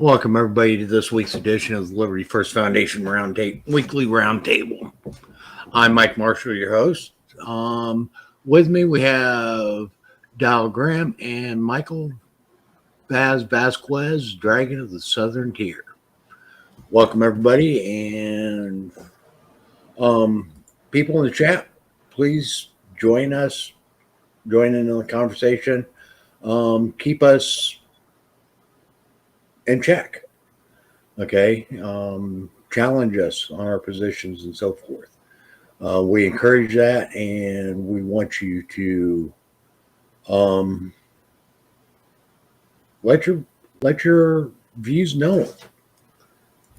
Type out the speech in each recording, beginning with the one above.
Welcome, everybody, to this week's edition of the Liberty First Foundation Weekly Roundtable. I'm Mike Marshall, your host. With me, we have Dal Graham and Michael Vasquez, Dragon of the Southern Tier. Welcome, everybody, and people in the chat, please join in the conversation. Keep us in check. Okay, challenge us on our positions and so forth. We encourage that, and we want you to let your views known.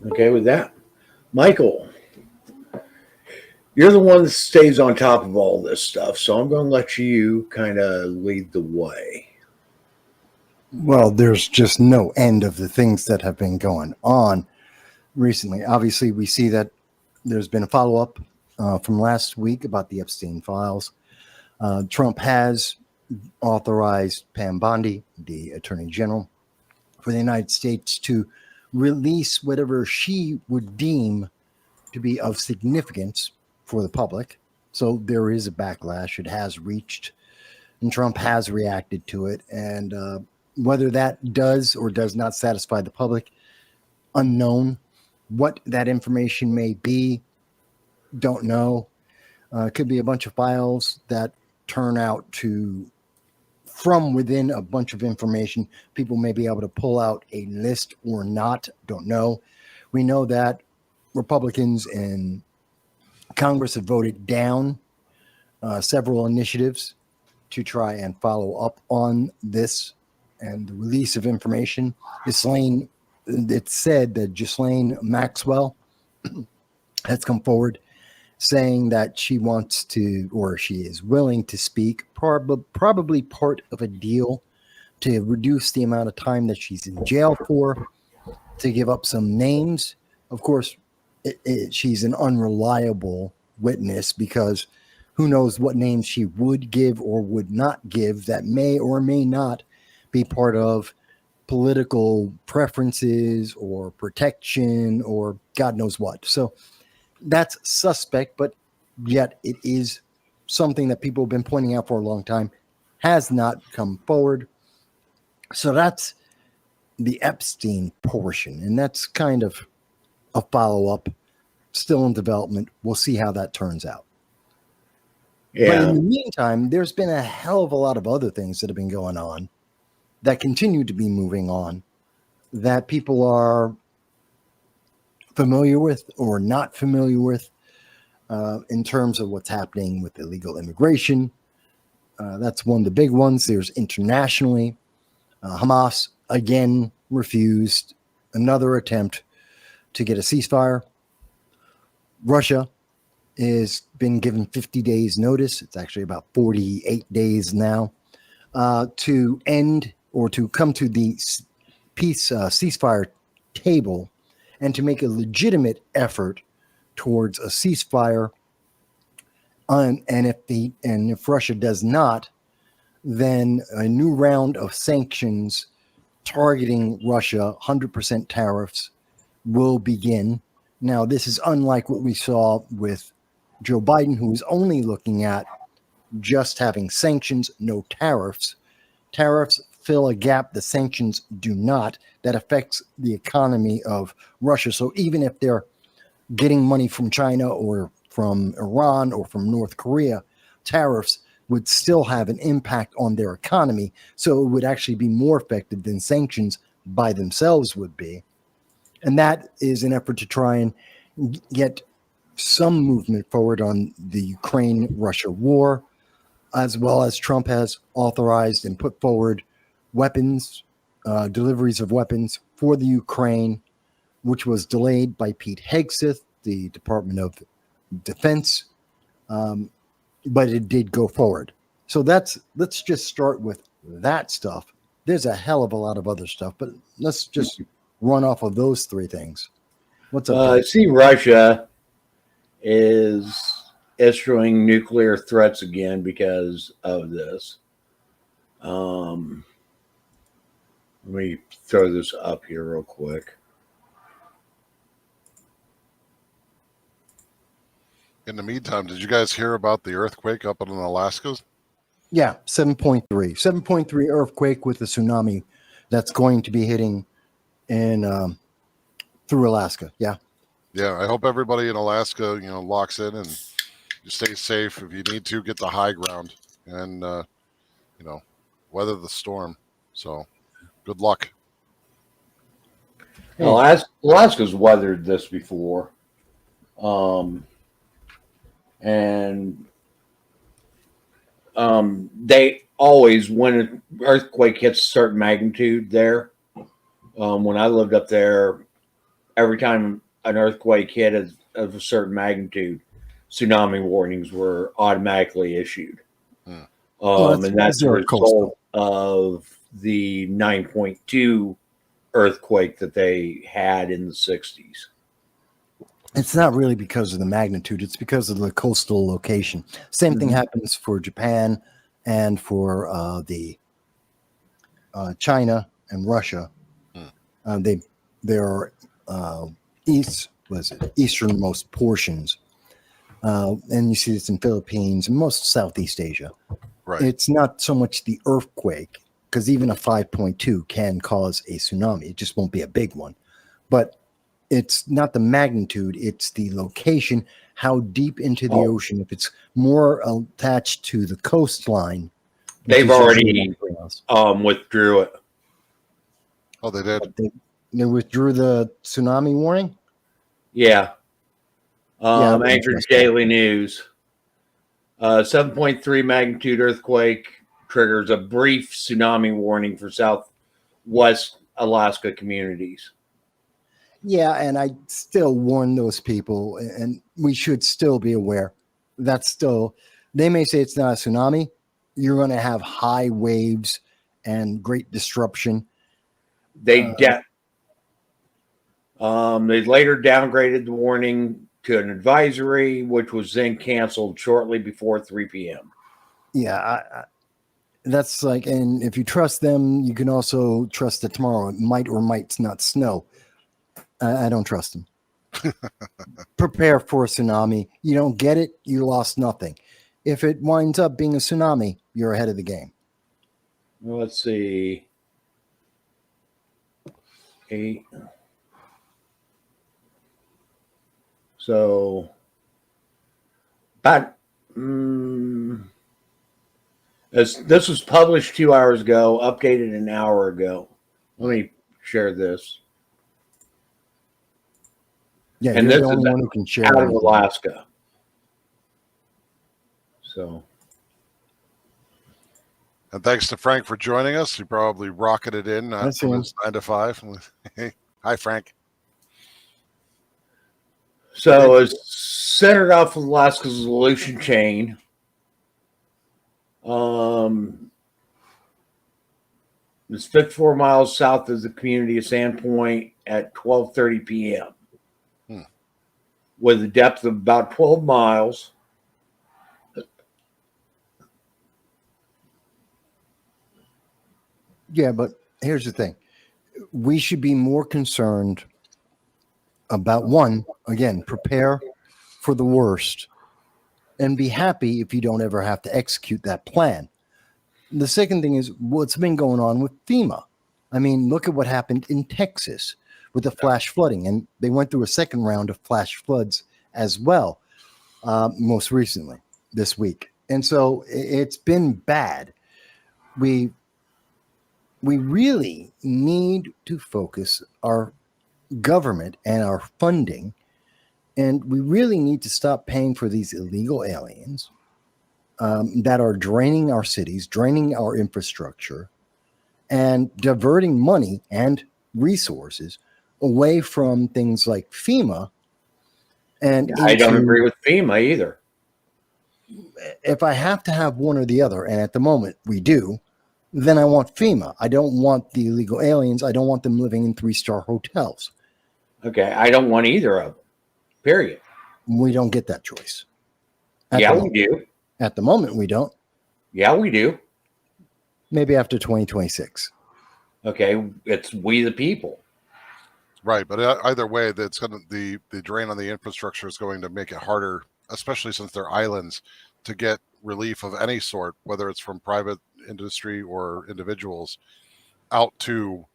Okay, with that, Michael, you're the one that stays on top of all this stuff, so I'm going to let you kind of lead the way. Well, there's just no end of the things that have been going on recently. Obviously, we see that there's been a follow-up from last week about the Epstein files. Trump has authorized Pam Bondi, the Attorney General for the United States, to release whatever she would deem to be of significance for the public. So there is a backlash. It has reached, and Trump has reacted to it. And whether that does or does not satisfy the public, unknown. What that information may be, don't know. It could be a bunch of files that turn out to, from within a bunch of information, people may be able to pull out a list or not, don't know. We know that Republicans in Congress have voted down several initiatives to try and follow up on this and the release of information. It's said that Ghislaine Maxwell has come forward saying that she wants to, or she is willing to speak, probably part of a deal to reduce the amount of time that she's in jail for, to give up some names. Of course, she's an unreliable witness because who knows what names she would give or would not give that may or may not be part of political preferences or protection or God knows what. So that's suspect, but yet it is something that people have been pointing out for a long time, has not come forward. So that's the Epstein portion, and that's kind of a follow-up, still in development. We'll see how that turns out. Yeah. But in the meantime, there's been a hell of a lot of other things that have been going on that continue to be moving on that people are familiar with or not familiar with in terms of what's happening with illegal immigration. That's one of the big ones. There's internationally, Hamas again refused another attempt to get a ceasefire. Russia has been given 50 days notice. It's actually about 48 days now to end or to come to the peace ceasefire table and to make a legitimate effort towards a ceasefire. And if Russia does not, then a new round of sanctions targeting Russia, 100% tariffs, will begin. Now, this is unlike what we saw with Joe Biden, who was only looking at just having sanctions, no tariffs. Tariffs fill a gap the sanctions do not. That affects the economy of Russia. So even if they're getting money from China or from Iran or from North Korea, tariffs would still have an impact on their economy. So it would actually be more effective than sanctions by themselves would be. And that is an effort to try and get some movement forward on the Ukraine-Russia war, as well as Trump has authorized and put forward weapons, deliveries of weapons for the Ukraine, which was delayed by Pete Hegseth, the Department of Defense, but it did go forward. So let's just start with that stuff. There's a hell of a lot of other stuff, but let's just run off of those three things. What's up? I see Russia is issuing nuclear threats again because of this. Let me throw this up here real quick. In the meantime, did you guys hear about the earthquake up in Alaska? Yeah, 7.3. 7.3 earthquake with a tsunami that's going to be hitting in through Alaska. Yeah. Yeah, I hope everybody in Alaska, locks in and you stay safe. If you need to, get the high ground and, weather the storm. So good luck. Alaska's weathered this before. And they always, when an earthquake hits a certain magnitude there, when I lived up there, every time an earthquake hit of a certain magnitude, tsunami warnings were automatically issued. And that's a result of the 9.2 earthquake that they had in the 60s. It's not really because of the magnitude. It's because of the coastal location. Same thing happens for Japan and for the China and Russia. They are easternmost portions. And you see this in Philippines and most Southeast Asia. Right. It's not so much the earthquake, because even a 5.2 can cause a tsunami. It just won't be a big one. But it's not the magnitude, it's the location, how deep into the ocean. If it's more attached to the coastline. They've already withdrew it. Oh, they did? They withdrew the tsunami warning? Yeah. Anchorage Daily News. 7.3 magnitude earthquake triggers a brief tsunami warning for Southwest Alaska communities. Yeah, and I still warn those people, and we should still be aware. They may say it's not a tsunami. You're going to have high waves and great disruption. They later downgraded the warning to an advisory, which was then canceled shortly before 3 p.m. Yeah, that's like, and if you trust them, you can also trust that tomorrow it might or might not snow. I don't trust them. Prepare for a tsunami. You don't get it, you lost nothing. If it winds up being a tsunami, you're ahead of the game. Well, let's see. 8. So, but this was published 2 hours ago, updated an hour ago. Let me share this. Yeah, and you're this the only is one who can share out of anything. Alaska. So, And thanks to Frank for joining us. He probably rocketed in from his 9 to 5. Hi, Frank. So it's centered off of Alaska's Aleutian chain. It's 54 miles south of the community of Sandpoint at 12:30 p.m. With a depth of about 12 miles. Yeah, but here's the thing. We should be more concerned about, one, again, prepare for the worst and be happy if you don't ever have to execute that plan. The second thing is what's been going on with FEMA. I mean, look at what happened in Texas with the flash flooding, and they went through a second round of flash floods as well, most recently this week. And so it's been bad. We really need to focus our government and our funding, and we really need to stop paying for these illegal aliens that are draining our cities, draining our infrastructure, and diverting money and resources away from things like FEMA. And I don't agree with FEMA either. If I have to have one or the other, and at the moment we do, then I want FEMA. I don't want the illegal aliens. I don't want them living in 3-star hotels. Okay, I don't want either of them. Period. We don't get that choice. Yeah, we do. At the moment, we don't. Yeah, we do. Maybe after 2026. Okay, it's we the people. Right, but either way, that's going to the drain on the infrastructure is going to make it harder, especially since they're islands, to get relief of any sort, whether it's from private industry or individuals, out to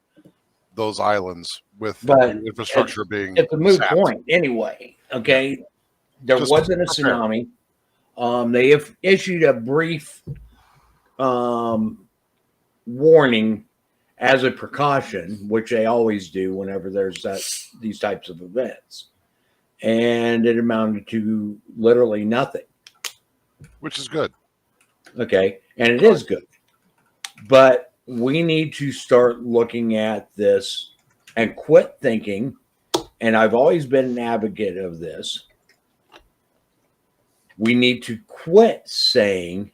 those islands with But the infrastructure being it's a moot sapped. point anyway. Yeah, Okay, there just wasn't a prepare. tsunami. They have issued a brief warning as a precaution, which they always do whenever there's these types of events, and it amounted to literally nothing. Which is good. Okay, and it is good, but we need to start looking at this and quit thinking. And I've always been an advocate of this. We need to quit saying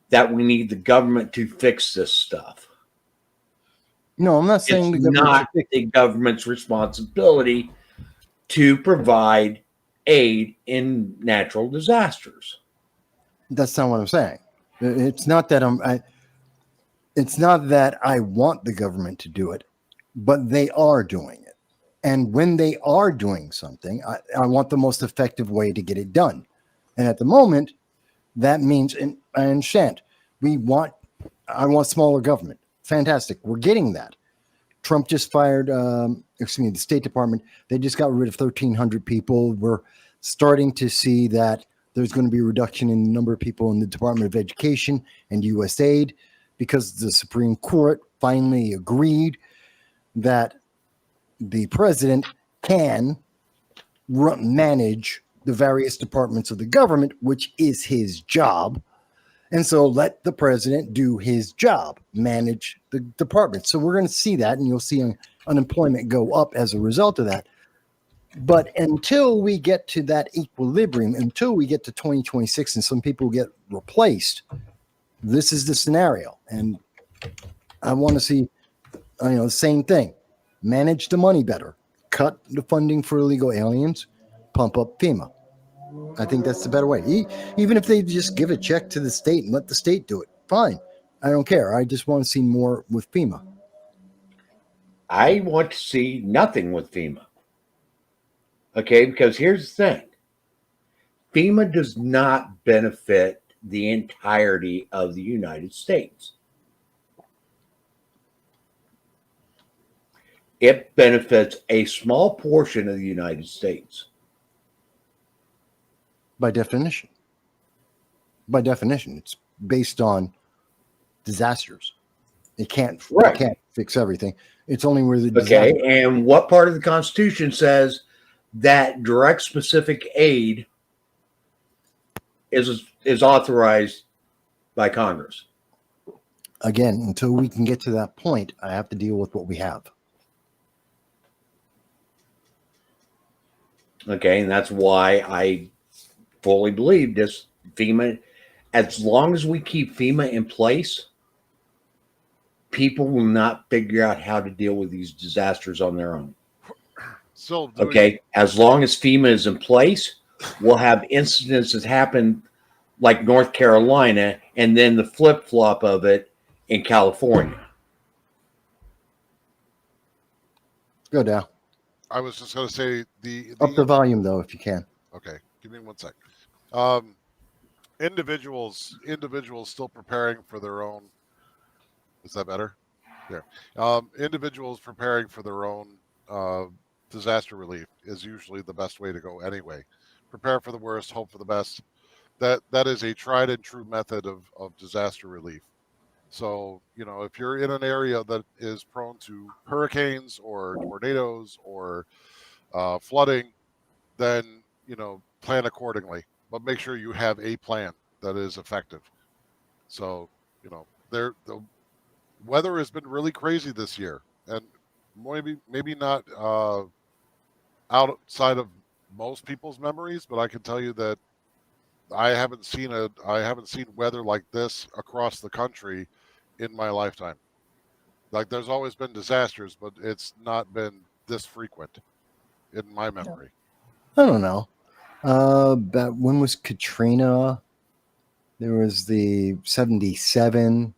that we need the government to fix this stuff. No, I'm not saying It's the government not should fix the government's responsibility to provide aid in natural disasters. That's not what I'm saying. It's not that it's not that I want the government to do it, but they are doing it. And when they are doing something, I want the most effective way to get it done. And at the moment, that means, and I understand, I want smaller government. Fantastic. We're getting that. Trump just fired, the State Department. They just got rid of 1,300 people. We're starting to see that there's going to be a reduction in the number of people in the Department of Education and USAID because the Supreme Court finally agreed that the president can manage the various departments of the government, which is his job. And so let the president do his job, manage the department. So we're going to see that, and you'll see unemployment go up as a result of that. But until we get to that equilibrium, until we get to 2026 and some people get replaced, this is the scenario. And I want to see, the same thing. Manage the money better. Cut the funding for illegal aliens. Pump up FEMA. I think that's the better way. Even if they just give a check to the state and let the state do it, fine. I don't care. I just want to see more with FEMA. I want to see nothing with FEMA. Okay, because here's the thing. FEMA does not benefit the entirety of the United States. It benefits a small portion of the United States. By definition, it's based on disasters. It can't fix everything. It's only where the disaster. Okay, and what part of the Constitution says that direct specific aid is authorized by Congress? Again, until we can get to that point, I have to deal with what we have. Okay, and that's why I fully believe this FEMA, as long as we keep FEMA in place, people will not figure out how to deal with these disasters on their own. So, as long as FEMA is in place, we'll have incidents that happen like North Carolina and then the flip-flop of it in California. Go down. I was just going to say up the volume though, if you can. Okay, give me 1 sec. Individuals still preparing for their own. Is that better? Yeah. Individuals preparing for their own disaster relief is usually the best way to go anyway. Prepare for the worst, hope for the best. That is a tried and true method of disaster relief. So, if you're in an area that is prone to hurricanes or tornadoes or flooding, then, plan accordingly. But make sure you have a plan that is effective. So, the weather has been really crazy this year. And maybe not outside of most people's memories, but I can tell you that I haven't seen weather like this across the country in my lifetime. Like, there's always been disasters, but it's not been this frequent in my memory. I don't know. But when was Katrina? There was the 77.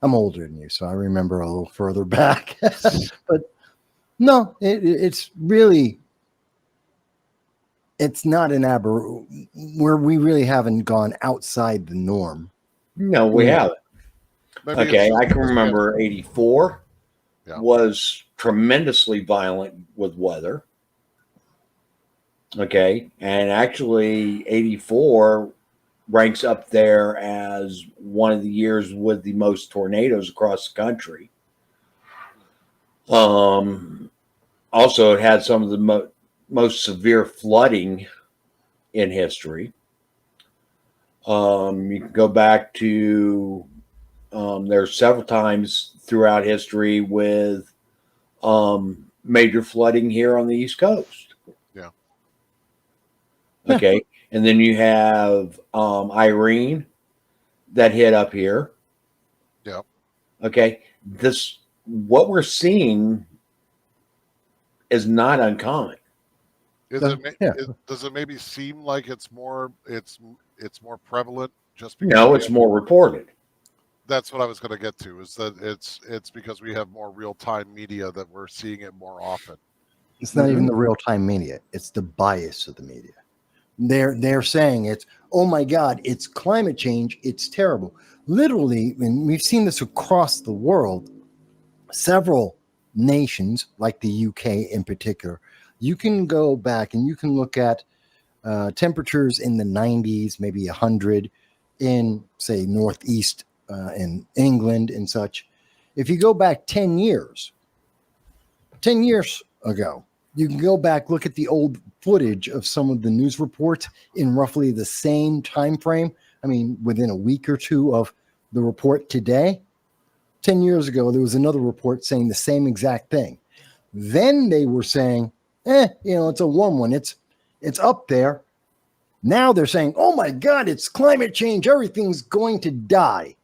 I'm older than you, so I remember a little further back. But no, it's really, it's not an where we really haven't gone outside the norm. No, we Yeah. haven't. Maybe Okay, it's just I can because we have- remember 84 Yeah. was tremendously violent with weather. Okay, and actually 84 ranks up there as one of the years with the most tornadoes across the country. Also, it had some of the most severe flooding in history. You can go back to there's several times throughout history with major flooding here on the East Coast. Yeah. Okay, and then you have Irene that hit up here. Yeah. Okay, this what we're seeing is not uncommon. Does it maybe seem like it's more prevalent just because No, it's more reported. that's what I was going to get to, is that it's because we have more real-time media that we're seeing it more often. It's not even the real-time media. It's the bias of the media. They're saying it's, oh my God, it's climate change. It's terrible. Literally, and we've seen this across the world, several nations, like the UK in particular, you can go back and you can look at temperatures in the 90s, maybe 100 in, say, Northeast in England and such. If you go back 10 years ago, you can go back, look at the old footage of some of the news reports in roughly the same time frame. I mean, within a week or two of the report today. 10 years ago, there was another report saying the same exact thing. Then they were saying, it's a warm one. It's up there. Now they're saying, oh my God, it's climate change. Everything's going to die.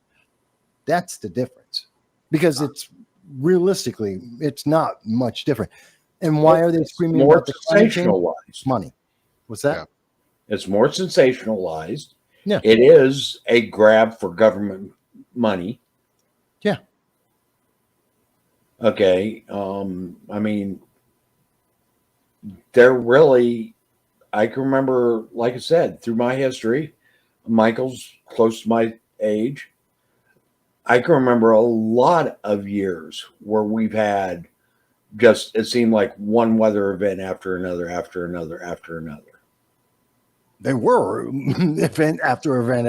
That's the difference. Because it's realistically, it's not much different. And why are they screaming more about the climate change? sensationalized? Money. What's that? Yeah. It's more sensationalized. Yeah. It is a grab for government money. Yeah. Okay. I mean, they're really, I can remember, like I said, through my history, Michael's close to my age. I can remember a lot of years where we've had just, it seemed like one weather event after another, after another, after another. They were event after event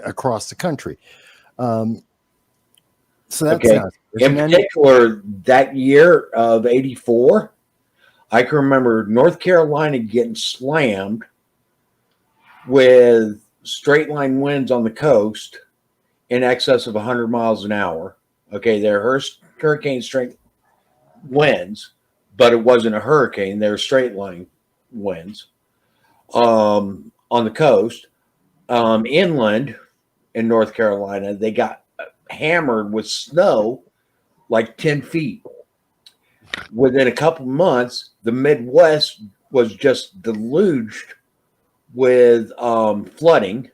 across the country. So that's Okay. not. In particular, that year of 84, I can remember North Carolina getting slammed with straight line winds on the coast in excess of 100 miles an hour. Okay, they're hurricane strength winds, but it wasn't a hurricane. They were straight line winds on the coast. Inland in North Carolina, they got hammered with snow like 10 feet. Within a couple months, the Midwest was just deluged with flooding.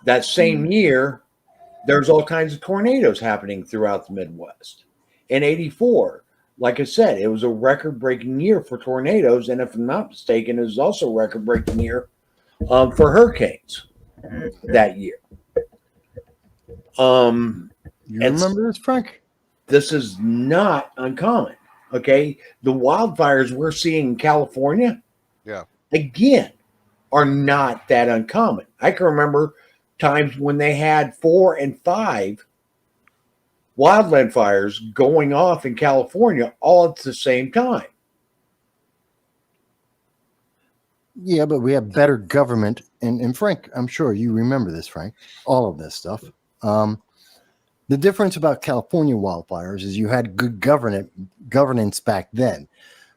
That same year, there's all kinds of tornadoes happening throughout the Midwest. In 84, like I said, it was a record-breaking year for tornadoes, and if I'm not mistaken, it was also a record-breaking year for hurricanes that year. You remember this, Frank? This is not uncommon. Okay, the wildfires we're seeing in California, again, are not that uncommon. I can remember times when they had 4 and 5 wildland fires going off in California all at the same time. Yeah, but we have better government. And Frank, I'm sure you remember this, Frank, all of this stuff. The difference about California wildfires is you had good governance back then.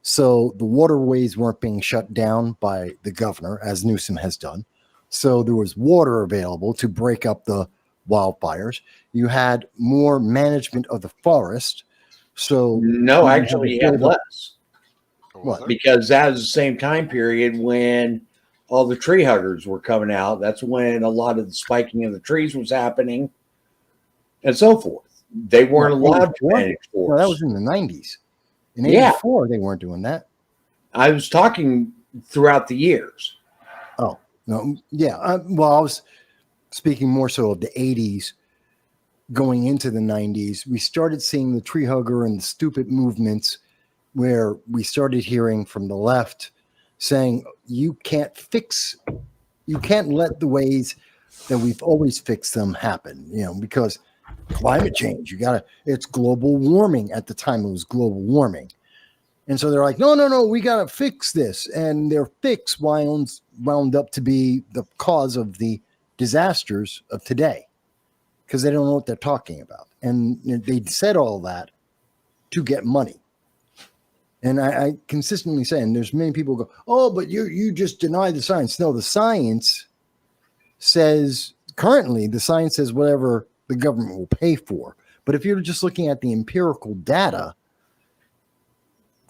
So the waterways weren't being shut down by the governor, as Newsom has done. So there was water available to break up the wildfires. You had more management of the forest. So no, actually, you had less. What? Because that was the same time period when all the tree huggers were coming out. That's when a lot of the spiking of the trees was happening. and so forth. They weren't What, allowed to 84? manage No, forests. that was in the 90s. In Yeah. 84, they weren't doing that. I was talking throughout the years. Oh, no. Yeah. Well, I was speaking more so of the 80s going into the 90s. We started seeing the tree hugger and the stupid movements where we started hearing from the left saying, you can't let the ways that we've always fixed them happen, because climate change, it's global warming. At the time, it was global warming. And so they're like, no, we got to fix this. And their fix wound up to be the cause of the disasters of today because they don't know what they're talking about. And they said all that to get money. And I consistently say, and there's many people who go, oh, but you just deny the science. No, the science says, currently, the science says whatever the government will pay for. But if you're just looking at the empirical data,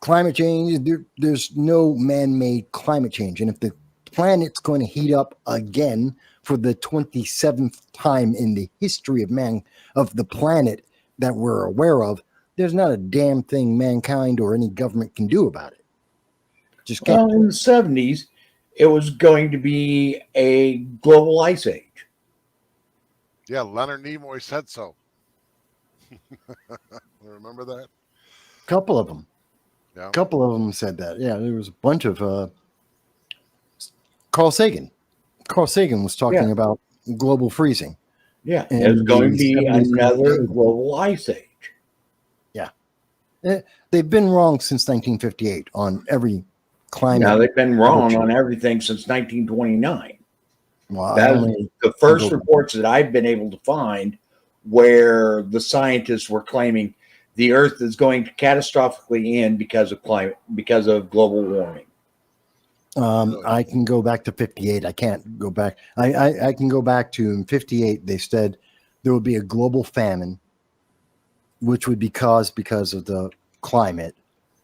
climate change, there's no man-made climate change. And if the planet's going to heat up again for the 27th time in the history of the planet that we're aware of, there's not a damn thing mankind or any government can do about it. Just can't. Well, in the 70s, it was going to be a global ice age. Yeah, Leonard Nimoy said so. Remember that? A couple of them. Yeah. A couple of them said that. Yeah, there was a bunch of Carl Sagan. Carl Sagan was talking about global freezing. Yeah, in it was going to the be 70s. another global ice age. Yeah. They've been wrong since 1958 on every climate. Now, they've been wrong prediction. on everything since 1929. Well, That I was only the first go- reports that I've been able to find where the scientists were claiming the Earth is going to catastrophically end because of global warming. I can go back to 58. I can't go back. I can go back to in 58. They said there would be a global famine, which would be caused because of the climate.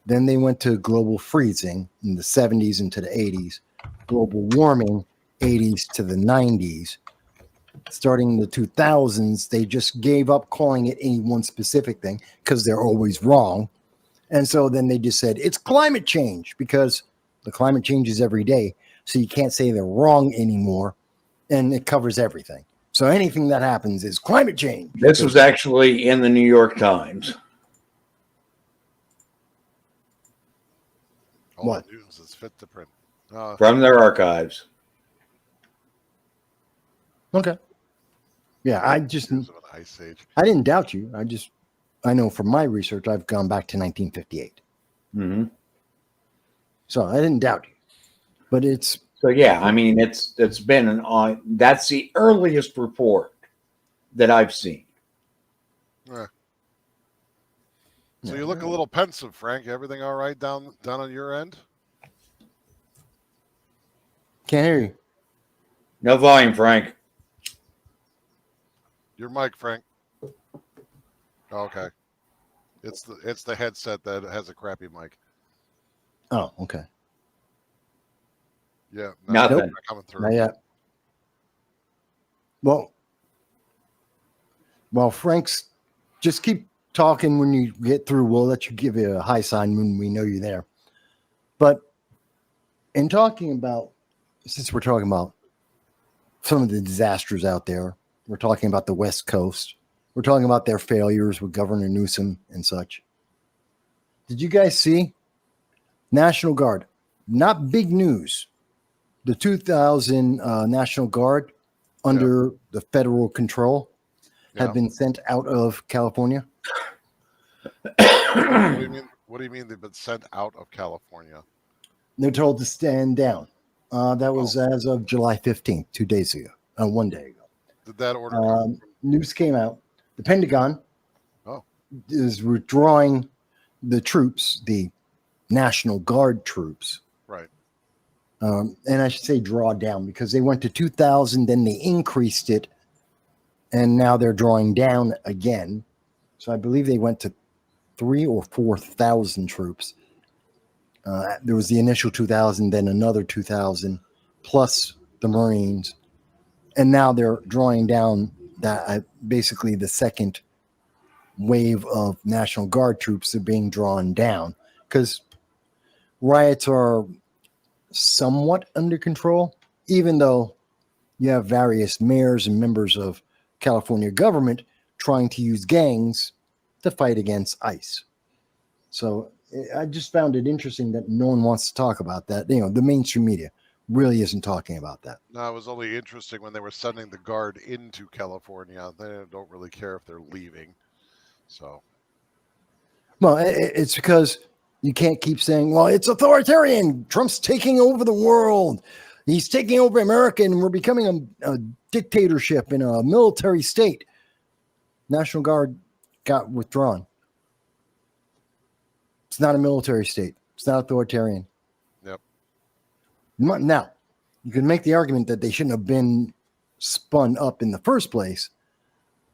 Then they went to global freezing in the 70s into the 80s, global warming 80s to the 90s. Starting in the 2000s, they just gave up calling it any one specific thing because they're always wrong. And so then they just said it's climate change because the climate changes every day. So you can't say they're wrong anymore. And it covers everything. So anything that happens is climate change. This was actually in the New York Times. All What? the news is fit to print. From their archives. Okay. Yeah, I just News of an ice age. I didn't doubt you. I know from my research I've gone back to 1958. Mm-hmm. So I didn't doubt you. But it's So yeah, I mean it's been that's the earliest report that I've seen. Yeah. So you look a little pensive, Frank. Everything all right down on your end? can't hear you. No volume, Frank. Your mic, Frank. Okay. It's the headset that has a crappy mic. Oh, okay. Yeah. Nothing. Not coming through. Not yet. Well, Frank's just keep talking when you get through. We'll let you give you a high sign when we know you're there. But in talking about, since we're talking about some of the disasters out there, we're talking about the West Coast. We're talking about their failures with Governor Newsom and such. Did you guys see National Guard? Not big news. The 2,000 National Guard under the federal control have been sent out of California. What do you mean they've been sent out of California? They're told to stand down. That was as of July 15th, 2 days ago, 1 day ago. Did that order come from? News came out. The Pentagon Oh. is withdrawing the troops, the National Guard troops. Right. And I should say draw down because they went to 2,000, then they increased it, and now they're drawing down again. So I believe they went to 3,000 or 4,000 troops. There was the initial 2,000, then another 2,000, plus the Marines. And now they're drawing down that basically the second wave of National Guard troops are being drawn down because riots are somewhat under control, even though you have various mayors and members of California government trying to use gangs to fight against ICE. So I just found it interesting that no one wants to talk about that. You know, the mainstream media really isn't talking about that. No, it was only interesting when they were sending the Guard into California. They don't really care if they're leaving. So, Well, it's because you can't keep saying, well, it's authoritarian. Trump's taking over the world. He's taking over America and we're becoming a dictatorship in a military state. National Guard got withdrawn. It's not a military state. It's not authoritarian. yep. Now, you can make the argument that they shouldn't have been spun up in the first place,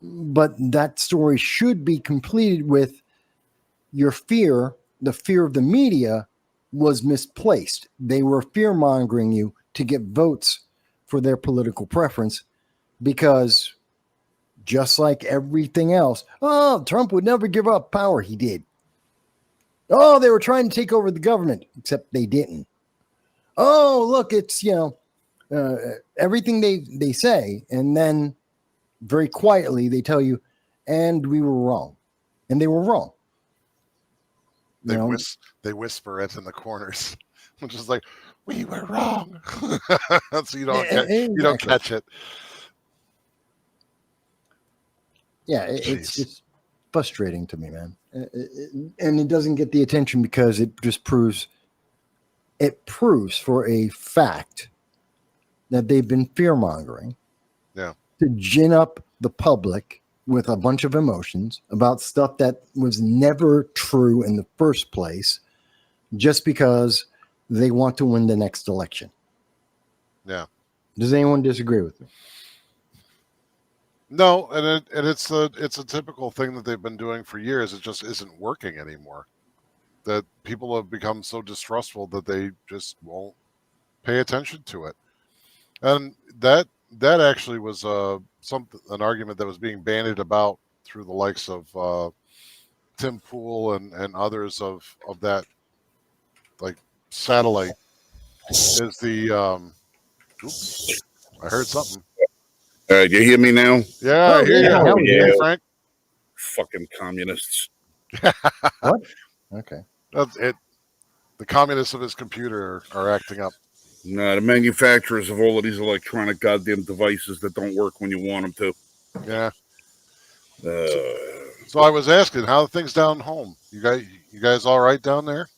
but that story should be completed with your fear. The fear of the media was misplaced. They were fear mongering you to get votes for their political preference because just like everything else, oh, Trump would never give up power. He did. Oh, they were trying to take over the government, except they didn't. Oh, look, it's, everything they say. And then very quietly, they tell you, and we were wrong. And they were wrong. They whisper it in the corners, which is like, we were wrong. So you don't catch it. Yeah, it's just frustrating to me, man. And it doesn't get the attention because it just proves for a fact that they've been fear mongering. Yeah. To gin up the public with a bunch of emotions about stuff that was never true in the first place, just because they want to win the next election. Yeah. Does anyone disagree with me? No, and it's a typical thing that they've been doing for years. It just isn't working anymore. That people have become so distrustful that they just won't pay attention to it. And that actually was an argument that was being bandied about through the likes of Tim Pool and others of that like satellite is the oops, I heard something. Do you hear me now? Yeah, I hear you. Yeah. Hey, Frank. Fucking communists. What? Okay. That's it. The communists of his computer are acting up. No, the manufacturers of all of these electronic goddamn devices that don't work when you want them to. Yeah. So I was asking, how are things down home? You guys all right down there?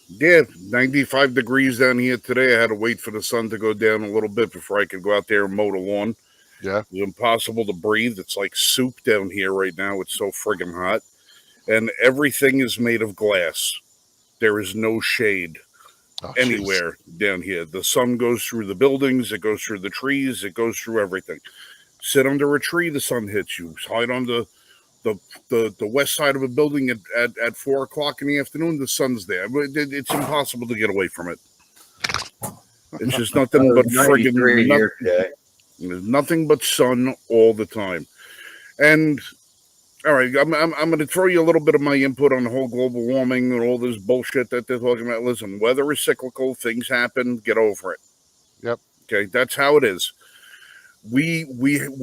Yeah, 95 degrees down here today. I had to wait for the sun to go down a little bit before I could go out there and mow the lawn. Yeah. It's impossible to breathe. It's like soup down here right now. It's so friggin' hot. And everything is made of glass. There is no shade anywhere down here. The sun goes through the buildings. It goes through the trees. It goes through everything. Sit under a tree, the sun hits you. Hide on the west side of a building at 4 o'clock in the afternoon, the sun's there. It's impossible to get away from it. It's just nothing but friggin' there's nothing but sun all the time. And all right, I'm going to throw you a little bit of my input on the whole global warming and all this bullshit that they're talking about. Listen, weather is cyclical. Things happen. Get over it. Yep. Okay, that's how it is. We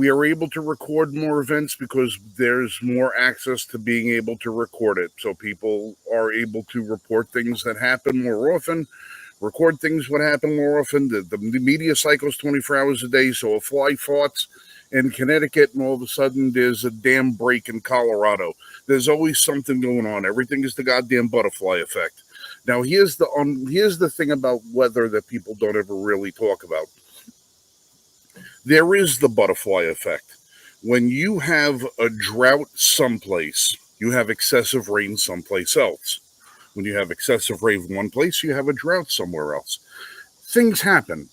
are able to record more events because there's more access to being able to record it. So people are able to report things that happen more often, record things what happen more often. The media cycles 24 hours a day. So a fly farts in Connecticut and all of a sudden there's a dam break in Colorado. There's always something going on. Everything is the goddamn butterfly effect. Now here's the thing about weather that people don't ever really talk about. There is the butterfly effect. When you have a drought someplace, you have excessive rain someplace else. When you have excessive rain in one place, you have a drought somewhere else. Things happen.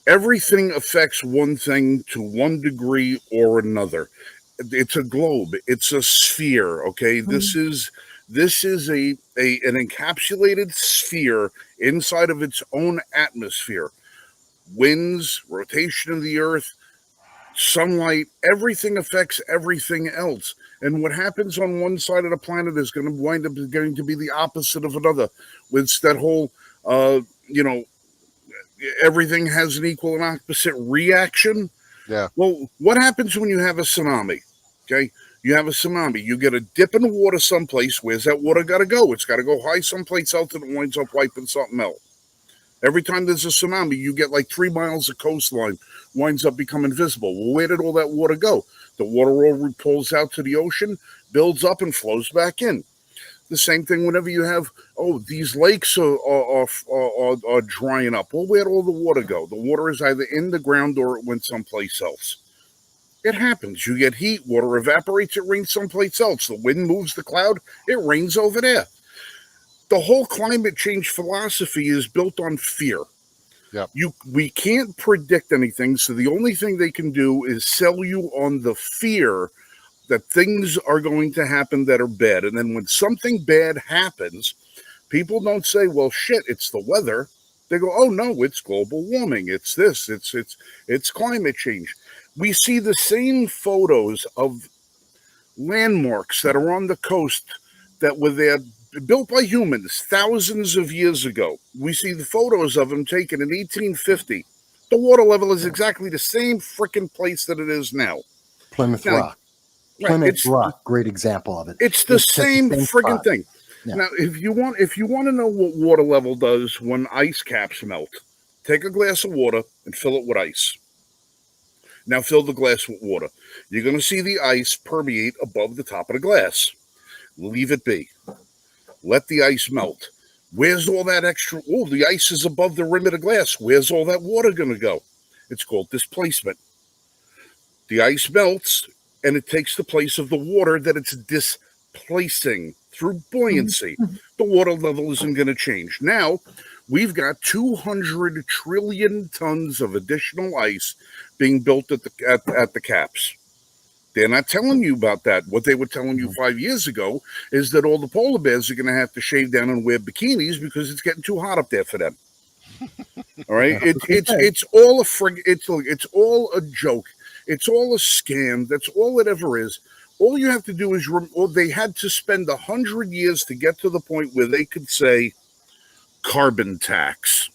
Everything affects one thing to one degree or another. It's a globe. It's a sphere, okay? Mm-hmm. This is an encapsulated sphere inside of its own atmosphere. Winds, rotation of the earth, sunlight, everything affects everything else. And what happens on one side of the planet is going to wind up going to be the opposite of another. With that whole, you know, everything has an equal and opposite reaction. Yeah. Well, what happens when you have a tsunami? Okay. You have a tsunami. You get a dip in the water someplace. Where's that water got to go? It's got to go high someplace else, and it winds up wiping something else. Every time there's a tsunami, you get like 3 miles of coastline winds up becoming visible. Well, where did all that water go? The water all pulls out to the ocean, builds up, and flows back in. The same thing whenever you have, these lakes are drying up. Well, where'd all the water go? The water is either in the ground or it went someplace else. It happens. You get heat, water evaporates, it rains someplace else. The wind moves the cloud, it rains over there. The whole climate change philosophy is built on fear. Yep. We can't predict anything, so the only thing they can do is sell you on the fear that things are going to happen that are bad. And then when something bad happens, people don't say, well, shit, it's the weather. They go, oh, no, it's global warming. It's this. It's climate change. We see the same photos of landmarks that are on the coast that were there, built by humans thousands of years ago. We see the photos of them taken in 1850. The water level is exactly the same freaking place that it is now. Plymouth Now, Rock. Plymouth Rock, great example of it. It's the same friggin' spot. thing. Yeah. Now, if you want to know what water level does when ice caps melt, take a glass of water and fill it with ice. Now fill the glass with water. You're going to see the ice permeate above the top of the glass. Leave it be. Let the ice melt. Where's all that extra? Oh, the ice is above the rim of the glass. Where's all that water going to go? It's called displacement. The ice melts, and it takes the place of the water that it's displacing through buoyancy. The water level isn't going to change. Now, we've got 200 trillion tons of additional ice being built at the caps. They're not telling you about that. What they were telling you 5 years ago is that all the polar bears are going to have to shave down and wear bikinis because it's getting too hot up there for them. All right, it's all it's all a joke. It's all a scam. That's all it ever is. All you have to do is, they had to spend 100 years to get to the point where they could say carbon tax.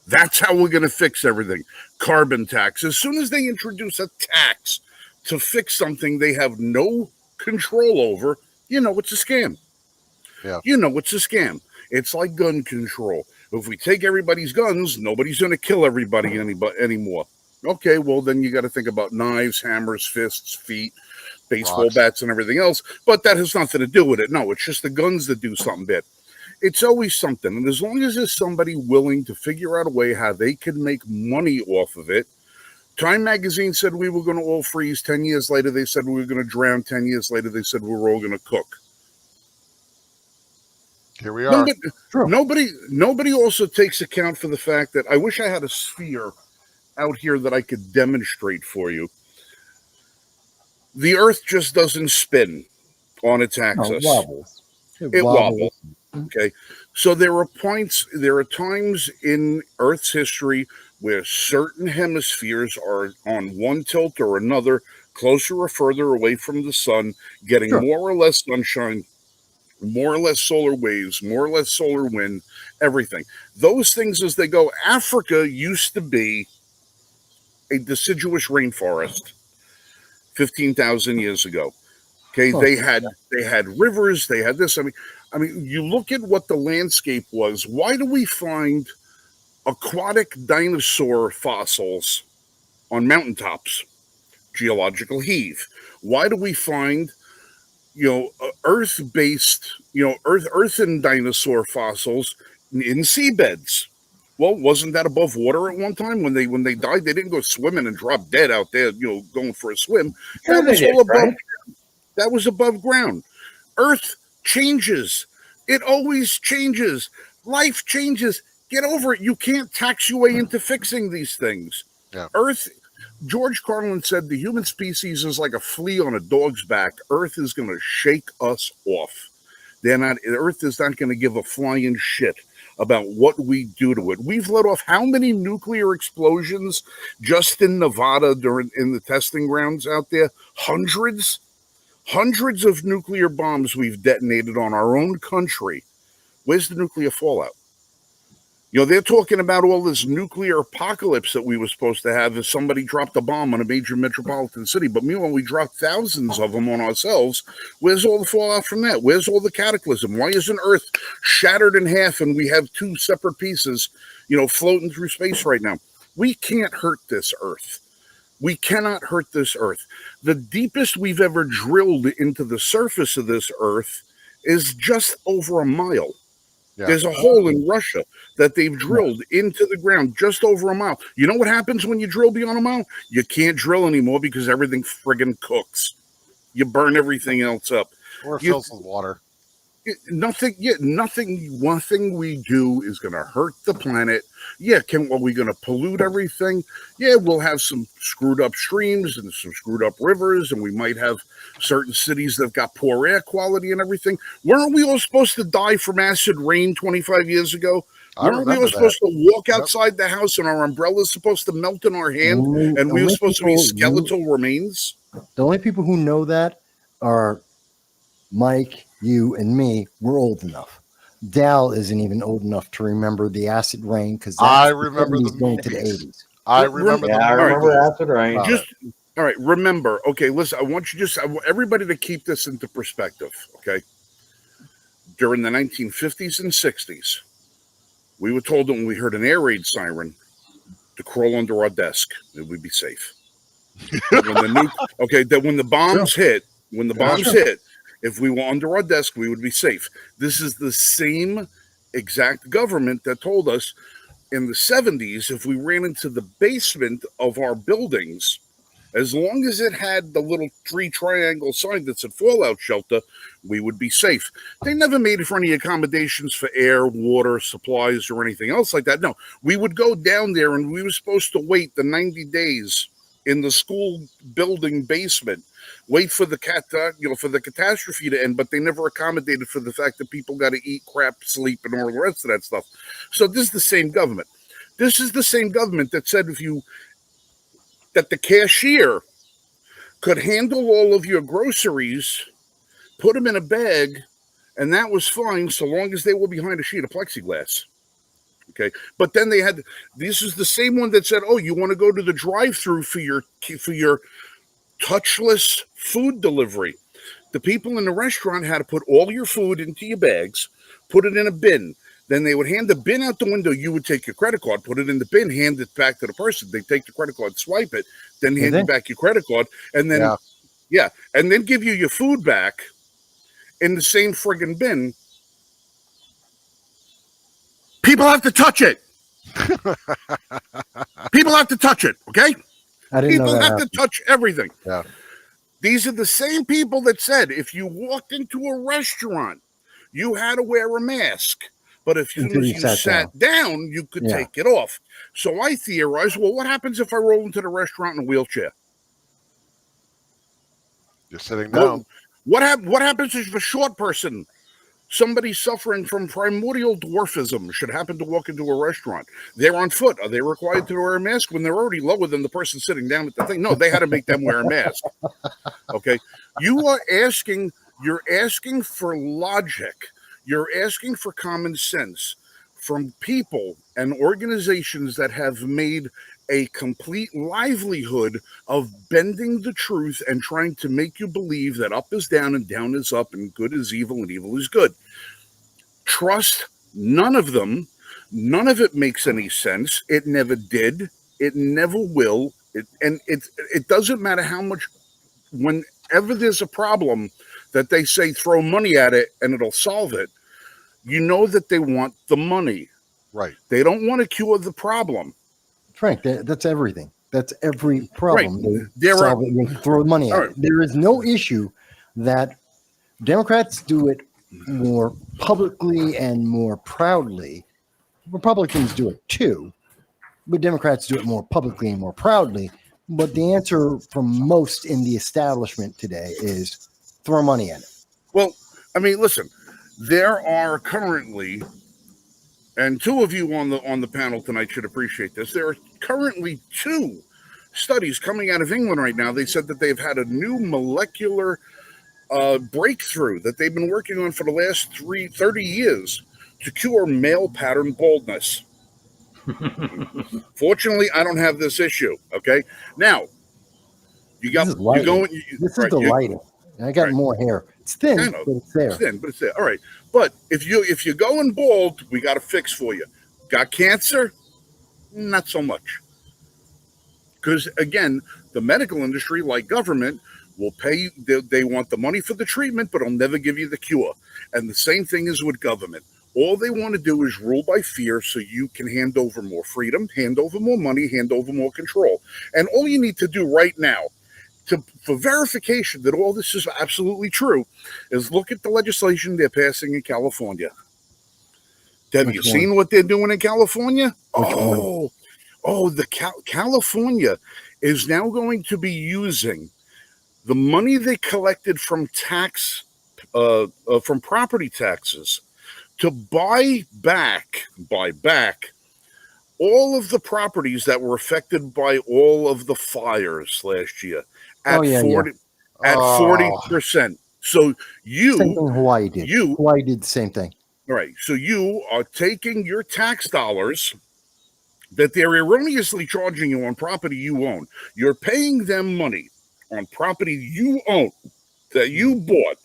That's how we're going to fix everything. Carbon tax. As soon as they introduce a tax to fix something they have no control over, you know it's a scam. Yeah. You know it's a scam. It's like gun control. If we take everybody's guns, nobody's going to kill everybody anymore. Okay, well, then you got to think about knives, hammers, fists, feet, baseball bats, and everything else. But that has nothing to do with it. No, it's just the guns that do something bad. It's always something. And as long as there's somebody willing to figure out a way how they can make money off of it. Time magazine said we were going to all freeze. 10 years later, they said we were going to drown. 10 years later, they said we were all going to cook. Here we are. Nobody also takes account for the fact that I wish I had a sphere out here that I could demonstrate for you. The Earth just doesn't spin on its axis. It wobbles. Okay. So there are times in Earth's history where certain hemispheres are on one tilt or another, closer or further away from the sun, getting more or less sunshine, more or less solar waves, more or less solar wind, everything. Those things as they go. Africa used to be a deciduous rainforest 15,000 years ago. Okay, they had rivers, they had this. I mean, you look at what the landscape was. Why do we find aquatic dinosaur fossils on mountaintops? Geological heave. Why do we find, earth-based, earthen dinosaur fossils in seabeds? Well, wasn't that above water at one time when they died? They didn't go swimming and drop dead out there, going for a swim. That was all above. That was above ground. Earth changes. It always changes. Life changes. Get over it. You can't tax your way into fixing these things. Yeah. Earth. George Carlin said the human species is like a flea on a dog's back. Earth is going to shake us off. Earth is not going to give a flying shit. about what we do to it. We've let off how many nuclear explosions just in Nevada in the testing grounds out there? Hundreds of nuclear bombs we've detonated on our own country. Where's the nuclear fallout? You know, they're talking about all this nuclear apocalypse that we were supposed to have if somebody dropped a bomb on a major metropolitan city. But meanwhile, we dropped thousands of them on ourselves. Where's all the fallout from that? Where's all the cataclysm? Why isn't Earth shattered in half and we have two separate pieces, you know, floating through space right now? We can't hurt this Earth. We cannot hurt this Earth. The deepest we've ever drilled into the surface of this Earth is just over a mile. Yeah. There's a hole in Russia that they've drilled into the ground just over a mile. You know what happens when you drill beyond a mile? You can't drill anymore because everything friggin' cooks. You burn everything else up. Or it fills with water. Nothing we do is going to hurt the planet. Yeah, are we going to pollute everything? Yeah, we'll have some screwed up streams and some screwed up rivers, and we might have certain cities that have got poor air quality and everything. Weren't we all supposed to die from acid rain 25 years ago? Weren't we all supposed to walk outside the house and our umbrellas supposed to melt in our hand, and we were supposed to be skeletal remains? The only people who know that are Mike, you, and me. We're old enough. Dal isn't even old enough to remember the acid rain because I remember the going to the 80s. I remember. Yeah, I remember acid rain. All right, remember. Okay, listen. I want everybody to keep this into perspective. Okay, during the 1950s and 60s, we were told that when we heard an air raid siren to crawl under our desk, that we'd be safe. That when the bombs hit, if we were under our desk, we would be safe. This is the same exact government that told us in the 70s, if we ran into the basement of our buildings, as long as it had the little 3 triangle sign that said fallout shelter, we would be safe. They never made it for any accommodations for air, water, supplies, or anything else like that. No, we would go down there and we were supposed to wait the 90 days in the school building basement, wait for the catastrophe to end, but they never accommodated for the fact that people got to eat, crap, sleep, and all the rest of that stuff. So this is the same government. This is the same government that said that the cashier could handle all of your groceries, put them in a bag, and that was fine so long as they were behind a sheet of plexiglass. Okay, but then this is the same one that said, oh, you want to go to the drive-thru for your touchless food delivery. The people in the restaurant had to put all your food into your bags, put it in a bin. Then they would hand the bin out the window. You would take your credit card, put it in the bin, hand it back to the person. They take the credit card, swipe it, then hand you back your credit card, and then and then give you your food back in the same friggin' bin. People have to touch it. People have to touch it, okay? People have to touch everything. Yeah. These are the same people that said if you walked into a restaurant, you had to wear a mask. But if you sat down, you could take it off. So I theorized, well, what happens if I roll into the restaurant in a wheelchair? You're sitting down. What happens if a short person, somebody suffering from primordial dwarfism, should happen to walk into a restaurant? They're on foot. Are they required to wear a mask when they're already lower than the person sitting down at the thing? No, they had to make them wear a mask. Okay. You're asking for logic. You're asking for common sense from people and organizations that have made a complete livelihood of bending the truth and trying to make you believe that up is down and down is up and good is evil and evil is good. Trust none of them. None of it makes any sense. It never did. It never will. It doesn't matter how much, whenever there's a problem that they say throw money at it and it'll solve it, you know that they want the money. Right. They don't want to cure the problem. Frank, that's everything. That's every problem. Right. They throw money at it. There is no issue that Democrats do it more publicly and more proudly. Republicans do it too, but Democrats do it more publicly and more proudly. But the answer from most in the establishment today is throw money at it. Well, I mean, listen, there are currently and two of you on the panel tonight should appreciate this. There are currently 2 studies coming out of England right now. They said that they've had a new molecular breakthrough that they've been working on for the last 30 years to cure male pattern baldness. Fortunately, I don't have this issue. Okay, now you got This is you lighting. going. This is the lighting. I got more hair. It's thin, I know. but it's there. It's thin, but it's there. All right, but if you're going bald, we got a fix for you. Got cancer? Not so much. Because again, the medical industry, like government, will pay you. They want the money for the treatment, but they'll never give you the cure. And the same thing is with government. All they want to do is rule by fear so you can hand over more freedom, hand over more money, hand over more control. And all you need to do right now for verification that all this is absolutely true is look at the legislation they're passing in California. Have you seen what they're doing in California? California is now going to be using the money they collected from from property taxes to buy back all of the properties that were affected by all of the fires last year at 40%. So same thing Hawaii did. Hawaii did the same thing. Right. So you are taking your tax dollars that they're erroneously charging you on property you own. You're paying them money on property you own that you bought.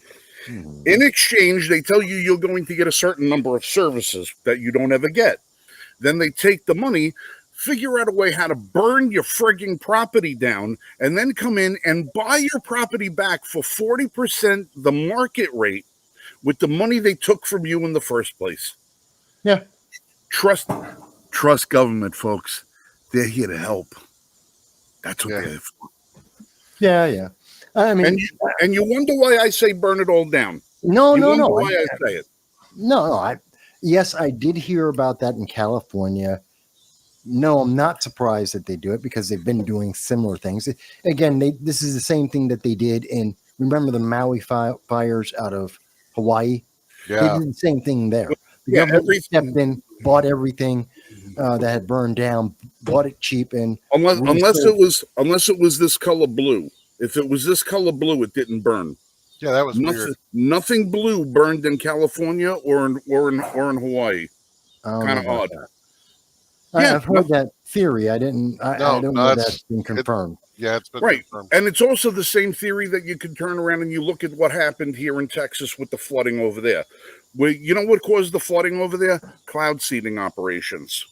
In exchange, they tell you you're going to get a certain number of services that you don't ever get. Then they take the money, figure out a way how to burn your frigging property down, and then come in and buy your property back for 40% the market rate with the money they took from you in the first place. Yeah. Trust government, folks. They're here to help. That's what they're here for. Yeah. I mean, and you wonder why I say burn it all down. No. Why I say it? No. Yes, I did hear about that in California. No, I'm not surprised that they do it because they've been doing similar things. Again, this is the same thing that they did in. Remember the Maui fires out of Hawaii? Yeah, they did the same thing there. The government stepped in, bought everything that had burned down, bought it cheap, and unless it was this color blue. If it was this color blue, it didn't burn. Yeah, that was weird. Nothing blue burned in California or in Hawaii. Kind of odd. I've heard that theory. I don't know that's been confirmed. It's been right. confirmed. And it's also the same theory that you can turn around and you look at what happened here in Texas with the flooding over there. You know what caused the flooding over there? Cloud seeding operations.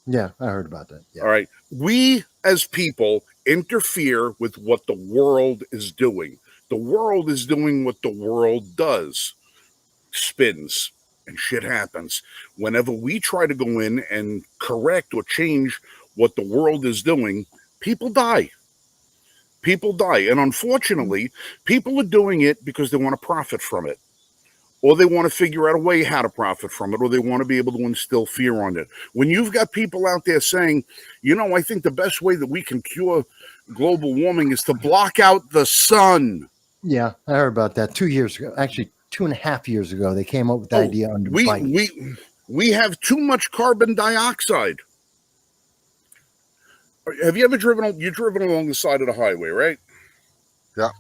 Yeah, I heard about that. Yeah. All right. We as people interfere with what the world is doing. The world is doing what the world does. Spins and shit happens. Whenever we try to go in and correct or change what the world is doing, people die. And unfortunately, people are doing it because they want to profit from it. Or they want to figure out a way how to profit from it, or they want to be able to instill fear on it. When you've got people out there saying, I think the best way that we can cure global warming is to block out the sun. Yeah, I heard about that 2 years ago. Actually, 2.5 years ago, they came up with the idea under Biden. We have too much carbon dioxide. Have you ever driven along the side of the highway, right? Yeah.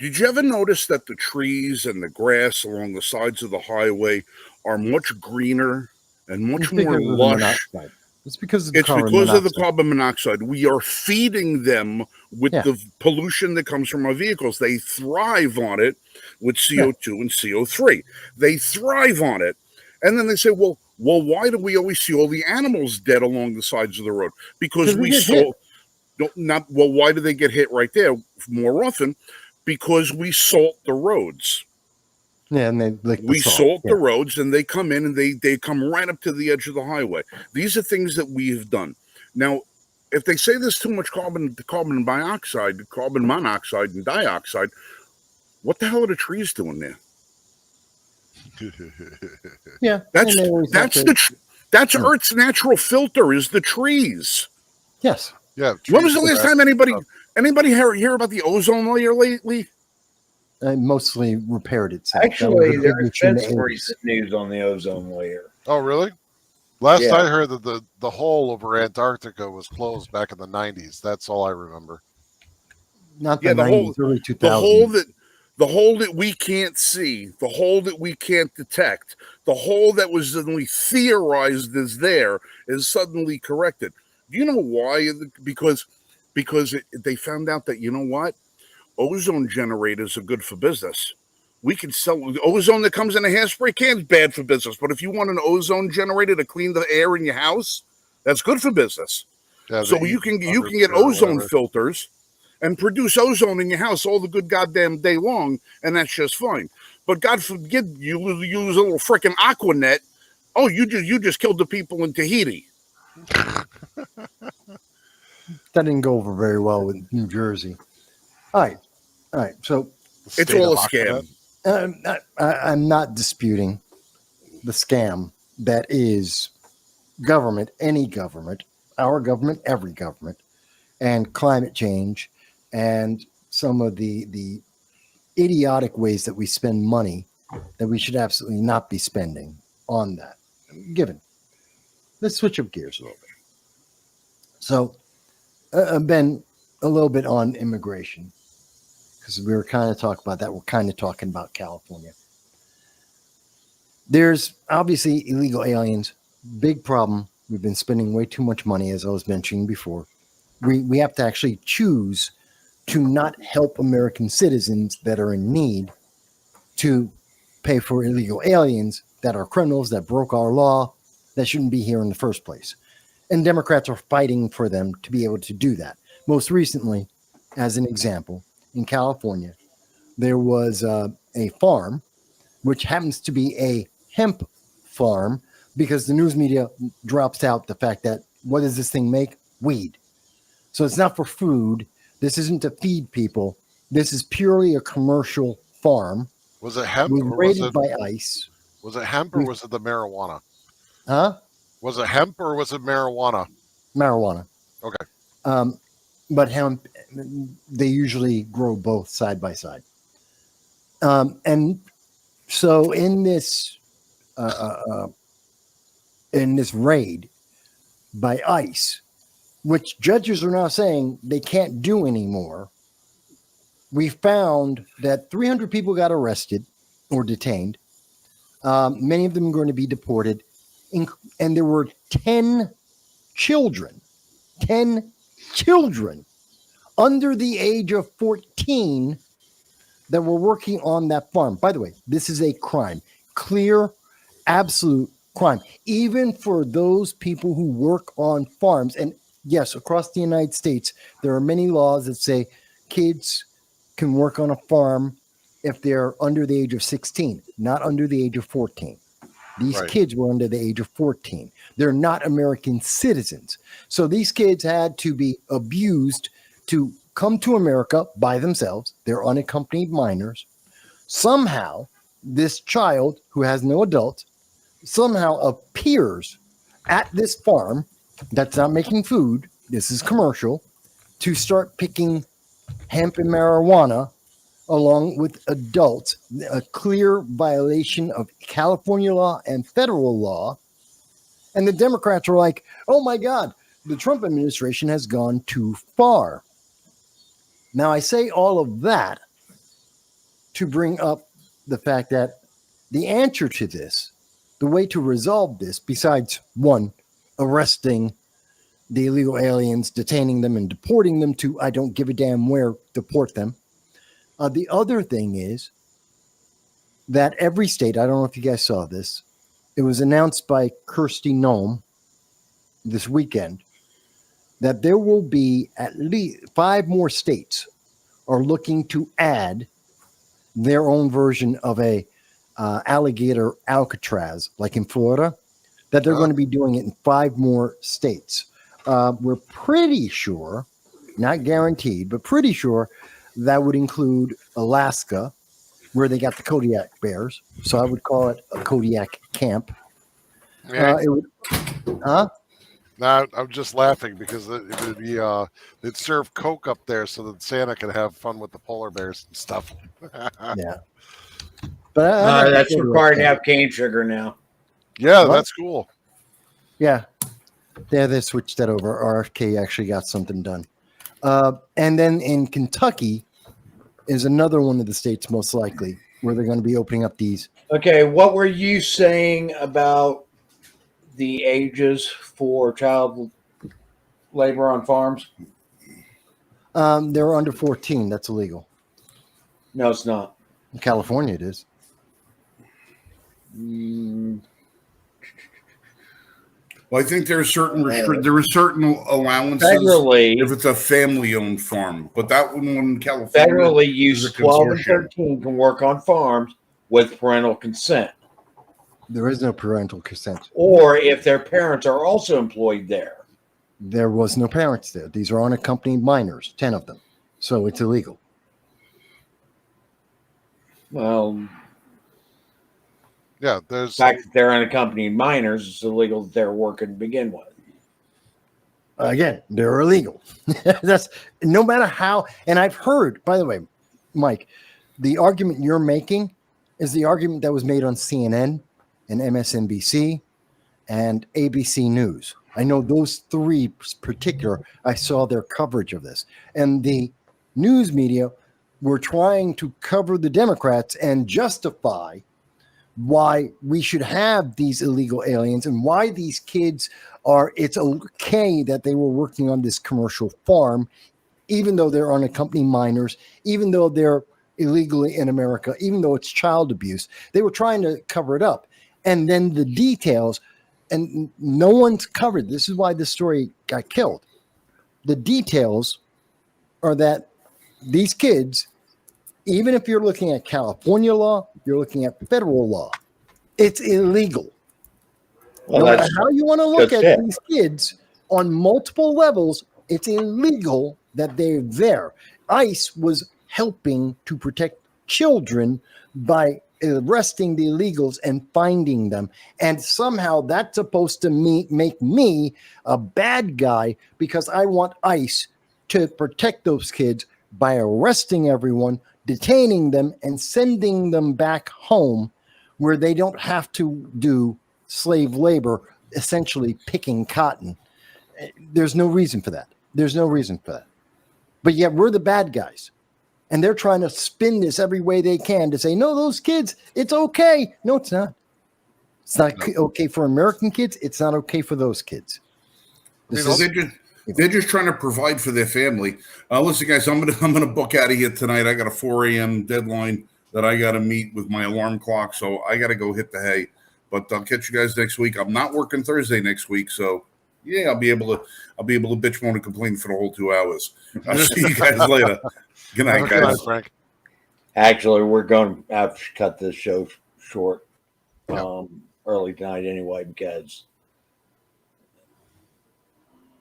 Did you ever notice that the trees and the grass along the sides of the highway are much greener and much more lush? It's because of the carbon monoxide. We are feeding them with the pollution that comes from our vehicles. They thrive on it with CO2 and CO3. They thrive on it. And then they say, well, why do we always see all the animals dead along the sides of the road? Because we salt. Why do they get hit right there more often? Because we salt the roads. Yeah, and we salt the roads, and they come in and they come right up to the edge of the highway. These are things that we have done. Now, if they say there's too much carbon monoxide, and dioxide, what the hell are the trees doing there? Yeah, that's Earth's natural filter is the trees. Yes. Yeah. When was the last time anybody hear about the ozone layer lately? Mostly repaired itself. Actually, there's been some recent news on the ozone layer. Oh, really? Last Yeah. I heard that the hole over Antarctica was closed back in the 90s. That's all I remember. Not the Yeah, the 90s, hole, early the 2000s. hole that the hole that we can't see, the hole that we can't detect, the hole that was only theorized is there is suddenly corrected. Do you know why? Because they found out that, you know what, ozone generators are good for business. We can sell ozone that comes in a hairspray can is bad for business, but if you want an ozone generator to clean the air in your house, that's good for business. Yeah, So the you can get underscore or ozone whatever. filters and produce ozone in your house all the good goddamn day long, and that's just fine. But God forbid you use a little freaking Aquanet. Oh, you just killed the people in Tahiti. That didn't go over very well with New Jersey. All right. So The It's state all a of scam. Aquanet. I'm not disputing the scam that is government, any government, our government, every government, and climate change, and some of the idiotic ways that we spend money that we should absolutely not be spending on that. Given, let's switch up gears a little bit. So, Ben, a little bit on immigration, because we were kind of talking about that. We're kind of talking about California. There's obviously illegal aliens, big problem. We've been spending way too much money, as I was mentioning before. We have to actually choose to not help American citizens that are in need to pay for illegal aliens that are criminals, that broke our law, that shouldn't be here in the first place. And Democrats are fighting for them to be able to do that. Most recently, as an example, in California, there was a farm, which happens to be a hemp farm, because the news media drops out the fact that what does this thing make? Weed. So it's not for food. This isn't to feed people. This is purely a commercial farm. Was it hemp Was or was raided it by ICE. was it hemp or was it the marijuana? Huh? Was it hemp or was it marijuana? Marijuana. Okay. But hemp, they usually grow both side by side. And so in this raid by ICE, which judges are now saying they can't do anymore, we found that 300 people got arrested or detained. Many of them are going to be deported. And there were 10 children under the age of 14 that were working on that farm. By the way, this is a crime, clear, absolute crime, even for those people who work on farms. And yes, across the United States, there are many laws that say kids can work on a farm if they're under the age of 16, not under the age of 14. These Right. kids were under the age of 14. They're not American citizens. So these kids had to be abused to come to America by themselves. They're unaccompanied minors. Somehow, this child who has no adult somehow appears at this farm that's not making food. This is commercial, to start picking hemp and marijuana along with adults, a clear violation of California law and federal law. And the Democrats are like, oh my God, the Trump administration has gone too far. Now, I say all of that to bring up the fact that the answer to this, the way to resolve this, besides one, arresting the illegal aliens, detaining them and deporting them to, I don't give a damn where, deport them. The other thing is that every state, I don't know if you guys saw this, it was announced by Kirsty Noem this weekend that there will be at least 5 more states are looking to add their own version of a alligator Alcatraz, like in Florida, that they're going to be doing it in 5 more states. We're pretty sure, not guaranteed, but pretty sure that would include Alaska, where they got the Kodiak bears. So I would call it a Kodiak camp. Yeah. It would, huh? No, I'm just laughing because it would be they'd serve Coke up there so that Santa could have fun with the polar bears and stuff. Yeah. But I That's required to have cane sugar now. Yeah, What? that's cool. Yeah, they switched that over. RFK actually got something done. And then in Kentucky is another one of the states most likely where they're going to be opening up these. Okay, what were you saying about the ages for child labor on farms? They're under 14. That's illegal. No, it's not. In California, it is. Well, I think there are certain there are certain allowances Federally, if it's a family-owned farm, but that one in California, federally, is use a 12 and consortium. 13 can work on farms with parental consent, There is no parental consent. or if their parents are also employed there. There was no parents there. These are unaccompanied minors, 10 of them. So it's illegal. Well, Yeah, the there's fact that they're unaccompanied minors, it's illegal that they're working to begin with. Again, they're illegal. That's no matter how. And I've heard, by the way, Mike, the argument you're making is the argument that was made on CNN and MSNBC and ABC News. I know those three particular, I saw their coverage of this. And the news media were trying to cover the Democrats and justify why we should have these illegal aliens and why these kids it's okay that they were working on this commercial farm, even though they're unaccompanied minors, even though they're illegally in America, even though it's child abuse. They were trying to cover it up. And then the details, and no one's covered. This is why this story got killed. The details are that these kids, even if you're looking at California law, you're looking at federal law, it's illegal. Well, no matter that's how you want to look just at it. these kids on multiple levels, it's illegal that they're there. ICE was helping to protect children by arresting the illegals and finding them. And somehow that's supposed to make me a bad guy because I want ICE to protect those kids by arresting everyone, detaining them, and sending them back home where they don't have to do slave labor, essentially picking cotton. There's no reason for that. There's no reason for that. But yet we're the bad guys. And they're trying to spin this every way they can to say, no, those kids, it's okay. No, it's not. It's not okay for American kids. It's not okay for those kids. They're just trying to provide for their family. Listen, guys, I'm gonna book out of here tonight. I got a 4 a.m. deadline that I got to meet with my alarm clock, so I got to go hit the hay. But I'll catch you guys next week. I'm not working Thursday next week, so yeah, I'll be able to bitch, moan, and complain for the whole 2 hours. I'll see you guys later. Good night, okay, guys. Frank. Actually, we're going to have to cut this show short Yeah. early tonight anyway because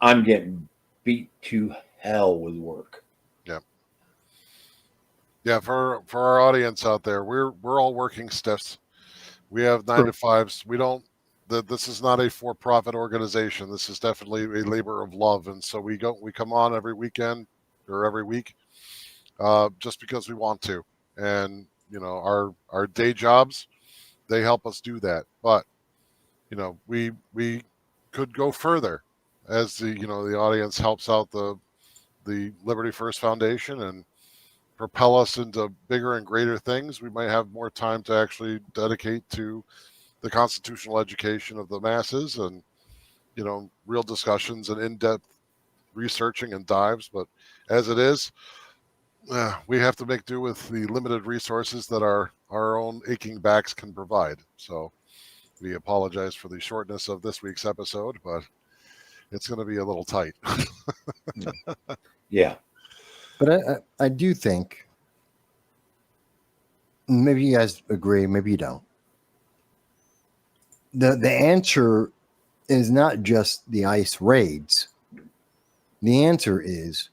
I'm getting beat to hell with work. Yeah, for our audience out there, we're all working stiffs. We have 9 to 5s. We don't. This is not a for-profit organization. This is definitely a labor of love, and so we come on every weekend or every week, just because we want to. And our day jobs, they help us do that. But we could go further as the audience helps out the Liberty First Foundation and propel us into bigger and greater things. We might have more time to actually dedicate to the constitutional education of the masses and real discussions and in-depth researching and dives. But as it is, we have to make do with the limited resources that our own aching backs can provide. So we apologize for the shortness of this week's episode, but it's going to be a little tight. Yeah. But I do think, maybe you guys agree, maybe you don't. The answer is not just the ICE raids. The answer is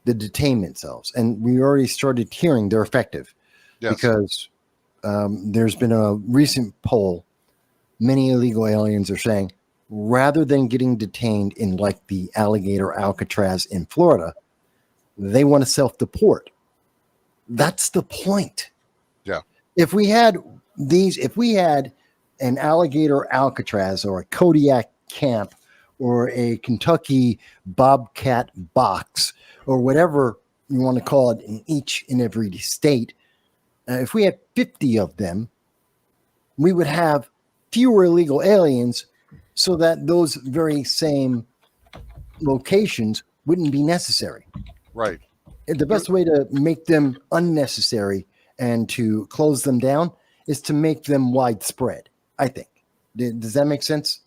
the detainment cells. And we already started hearing they're effective. Yes. Because there's been a recent poll. Many illegal aliens are saying, rather than getting detained in like the alligator Alcatraz in Florida, they want to self-deport. That's the point. Yeah. If we had an alligator Alcatraz or a Kodiak camp or a Kentucky bobcat box or whatever you want to call it in each and every state, if we had 50 of them, we would have fewer illegal aliens so that those very same locations wouldn't be necessary. Right. The best way to make them unnecessary and to close them down is to make them widespread, I think. Does that make sense?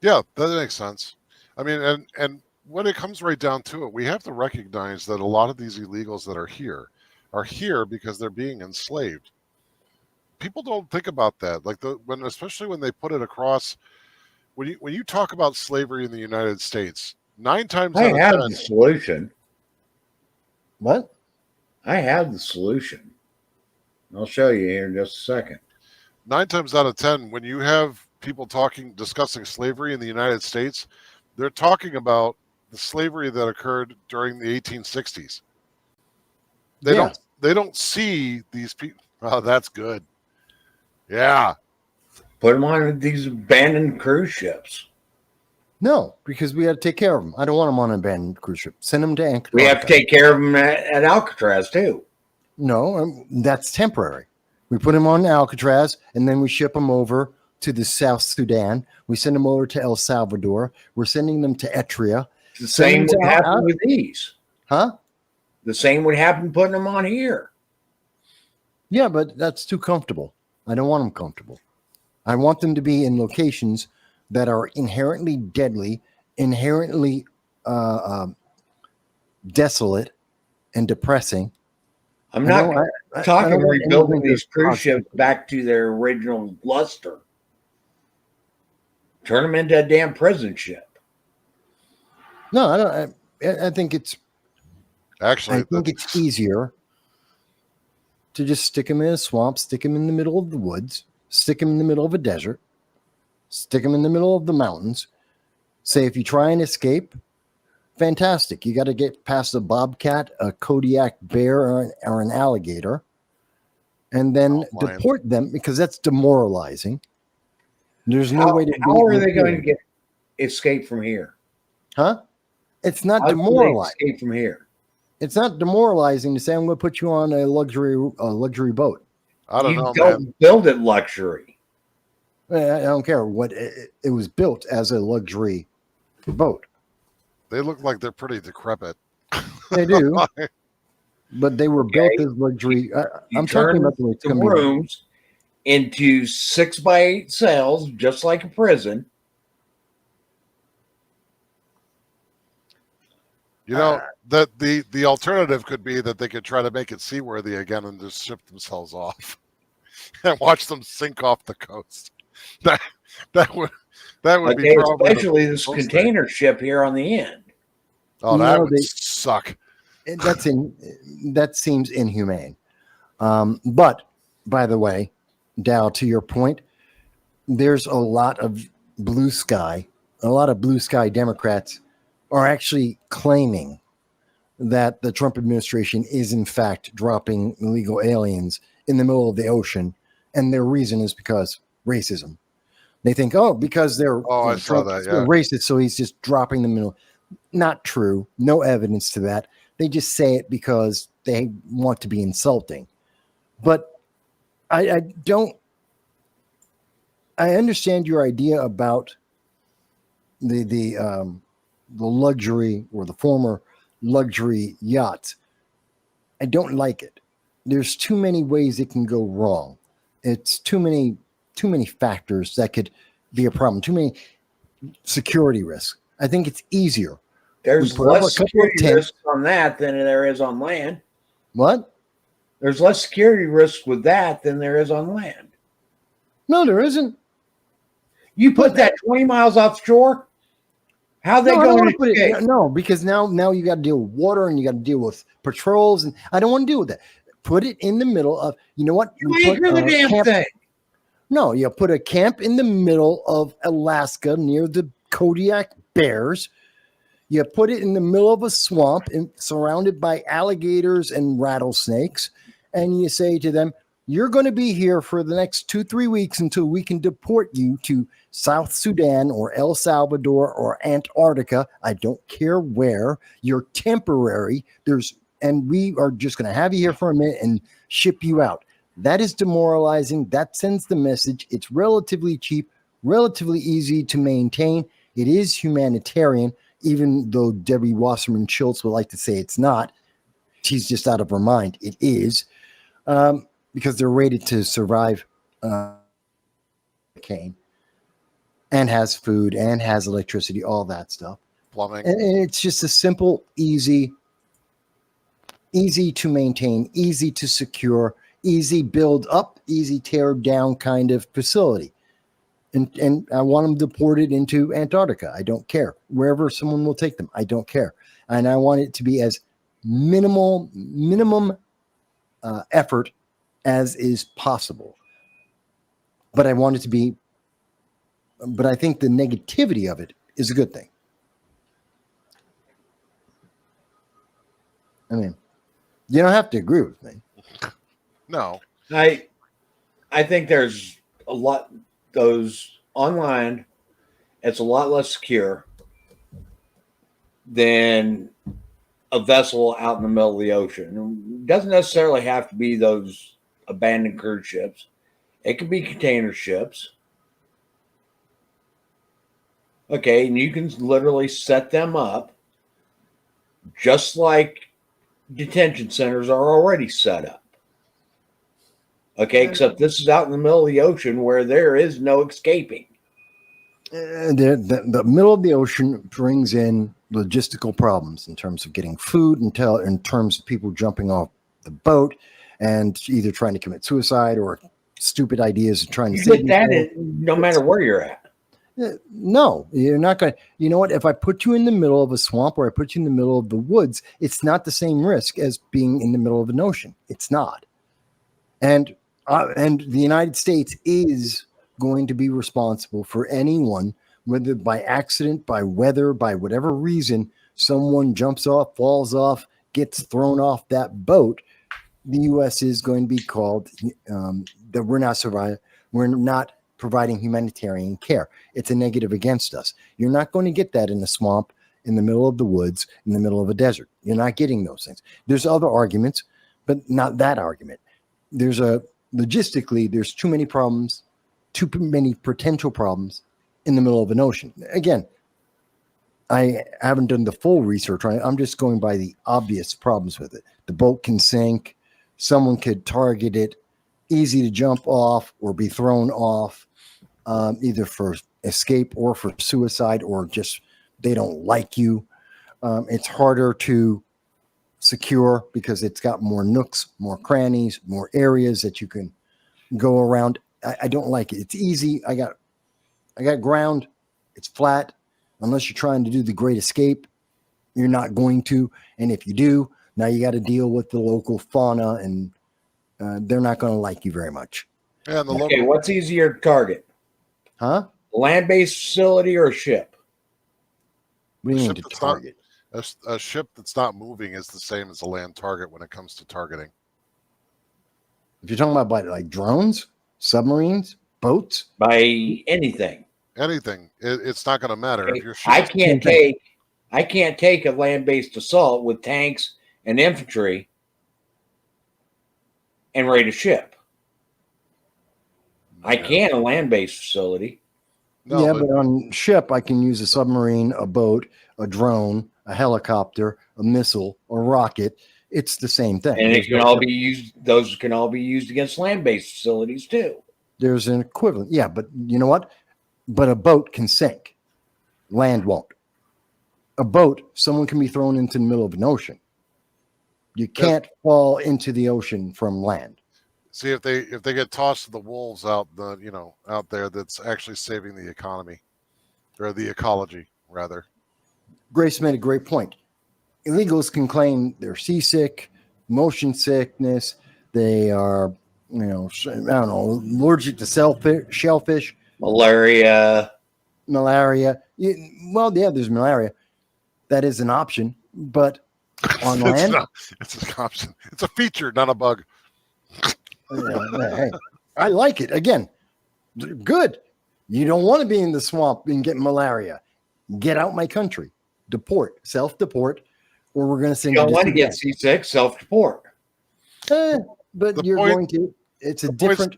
Yeah, that makes sense. I mean, and when it comes right down to it, we have to recognize that a lot of these illegals that are here because they're being enslaved. People don't think about that. Like especially when they put it across, when you talk about slavery in the United States, 9 times I out of have 10, the solution. What? I have the solution. I'll show you here in just a second. 9 times out of 10, when you have people discussing slavery in the United States, they're talking about the slavery that occurred during the 1860s. They don't see these people. Oh, that's good. Yeah. Put them on these abandoned cruise ships. No, because we got to take care of them. I don't want them on an abandoned cruise ship. Send them to Anchorage. We have to take care of them at Alcatraz too. No, that's temporary. We put them on Alcatraz, and then we ship them over to the South Sudan. We send them over to El Salvador. We're sending them to Eritrea. The same would happen with these. Huh? The same would happen putting them on here. Yeah, but that's too comfortable. I don't want them comfortable. I want them to be in locations that are inherently deadly, inherently desolate and depressing. I'm not talking rebuilding these cruise ships back to their original luster. Turn them into a damn prison ship. No, I don't. I think it's actually. I think it's easier to just stick them in a swamp, stick them in the middle of the woods, stick them in the middle of a desert, stick them in the middle of the mountains. Say if you try and escape, fantastic. You got to get past a bobcat, a Kodiak bear, or an alligator, and then deport them because that's demoralizing. There's no way to. How are they going to escape from here? Huh? It's not demoralizing. Escape from here. It's not demoralizing to say I'm going to put you on a luxury boat. I don't know, man. Build it luxury. I don't care what it was built as a luxury boat. They look like they're pretty decrepit. They do, but they were built as luxury. I'm talking about the rooms into 6x8 cells, just like a prison. You know, that the alternative could be that they could try to make it seaworthy again and just ship themselves off and watch them sink off the coast. That would be especially this container ship here on the end. Oh, that would suck. That seems inhumane. But by the way, Dow, to your point, there's a lot of blue sky Democrats are actually claiming that the Trump administration is in fact dropping illegal aliens in the middle of the ocean, and their reason is because racism. They think, because they're I saw that, yeah. racist, so he's just dropping them in. Not true. No evidence to that. They just say it because they want to be insulting. But I understand your idea about the luxury or the former luxury yachts. I don't like it. There's too many ways it can go wrong. It's too many factors that could be a problem. Too many security risks. I think it's easier. There's less security risks on that than there is on land. What? There's less security risks with that than there is on land. No, there isn't. You put that 20 miles offshore? How they going to escape? No, because now you got to deal with water and you got to deal with patrols, and I don't want to deal with that. Put it in the middle of, you know what? You anchor the damn thing. No, you put a camp in the middle of Alaska near the Kodiak bears. You put it in the middle of a swamp surrounded by alligators and rattlesnakes, and you say to them, you're going to be here for the next 2-3 weeks until we can deport you to South Sudan or El Salvador or Antarctica. I don't care where. You're temporary. And we are just going to have you here for a minute and ship you out. That is demoralizing. That sends the message. It's relatively cheap, relatively easy to maintain. It is humanitarian, even though Debbie Wasserman Schultz would like to say it's not. She's just out of her mind. It is. Because they're rated to survive hurricane and has food and has electricity, all that stuff. Plumbing. And it's just a simple, easy to maintain, easy to secure, easy build up, easy tear down kind of facility. And I want them deported into Antarctica. I don't care. Wherever someone will take them, I don't care. And I want it to be as minimum effort as is possible. But I want it to be, but I think the negativity of it is a good thing. I mean, you don't have to agree with me. No. I think there's a lot goes online. It's a lot less secure than a vessel out in the middle of the ocean. It doesn't necessarily have to be those abandoned cruise ships. It could be container ships. Okay, and you can literally set them up just like detention centers are already set up. Okay, except this is out in the middle of the ocean where there is no escaping. The middle of the ocean brings in logistical problems in terms of getting food, in terms of people jumping off the boat and either trying to commit suicide or stupid ideas of trying to save that no matter where you're at. No, you're not going to. You know what? If I put you in the middle of a swamp or I put you in the middle of the woods, it's not the same risk as being in the middle of an ocean. It's not. And the United States is going to be responsible for anyone, whether by accident, by weather, by whatever reason, someone jumps off, falls off, gets thrown off that boat. The U.S. is going to be called that we're not providing humanitarian care. It's a negative against us. You're not going to get that in a swamp, in the middle of the woods, in the middle of a desert. You're not getting those things. There's other arguments, but not that argument. Logistically, there's too many problems, too many potential problems in the middle of an ocean. Again, I haven't done the full research on it. I'm just going by the obvious problems with it. The boat can sink. Someone could target it, easy to jump off or be thrown off, either for escape or for suicide, or just they don't like you. It's harder to secure because it's got more nooks, more crannies, more areas that you can go around. I don't like it. It's easy. I got ground. It's flat. Unless you're trying to do the Great Escape, you're not going to. And if you do, now you got to deal with the local fauna, and they're not going to like you very much. Yeah, what's easier to target? Huh? Land-based facility or a ship? What do you mean to target? A ship that's not moving is the same as a land target when it comes to targeting. If you're talking about like drones, submarines, boats, by anything, it's not going to matter. Okay. If you're I can't take a land-based assault with tanks and infantry and raid a ship. I can a land-based facility. No, yeah, but on ship, I can use a submarine, a boat, a drone, a helicopter, a missile, a rocket. It's the same thing. And it can all be used. Those can all be used against land-based facilities too. There's an equivalent. Yeah, but you know what? But a boat can sink. Land won't. A boat, someone can be thrown into the middle of an ocean. You can't fall into the ocean from land. See, if they get tossed to the wolves out there, that's actually saving the economy, or the ecology rather. Grace made a great point. Illegals can claim they're seasick, motion sickness. They are, allergic to shellfish, malaria. Well, yeah, there's malaria. That is an option, but on land, it's an option. It's a feature, not a bug. Hey, I like it. Again, good. You don't want to be in the swamp and get malaria. Get out my country. Deport, self-deport, or we're going to send You you don't to want to Sudan. get seasick, self-deport. But The you're point- going to. It's a the point's- different.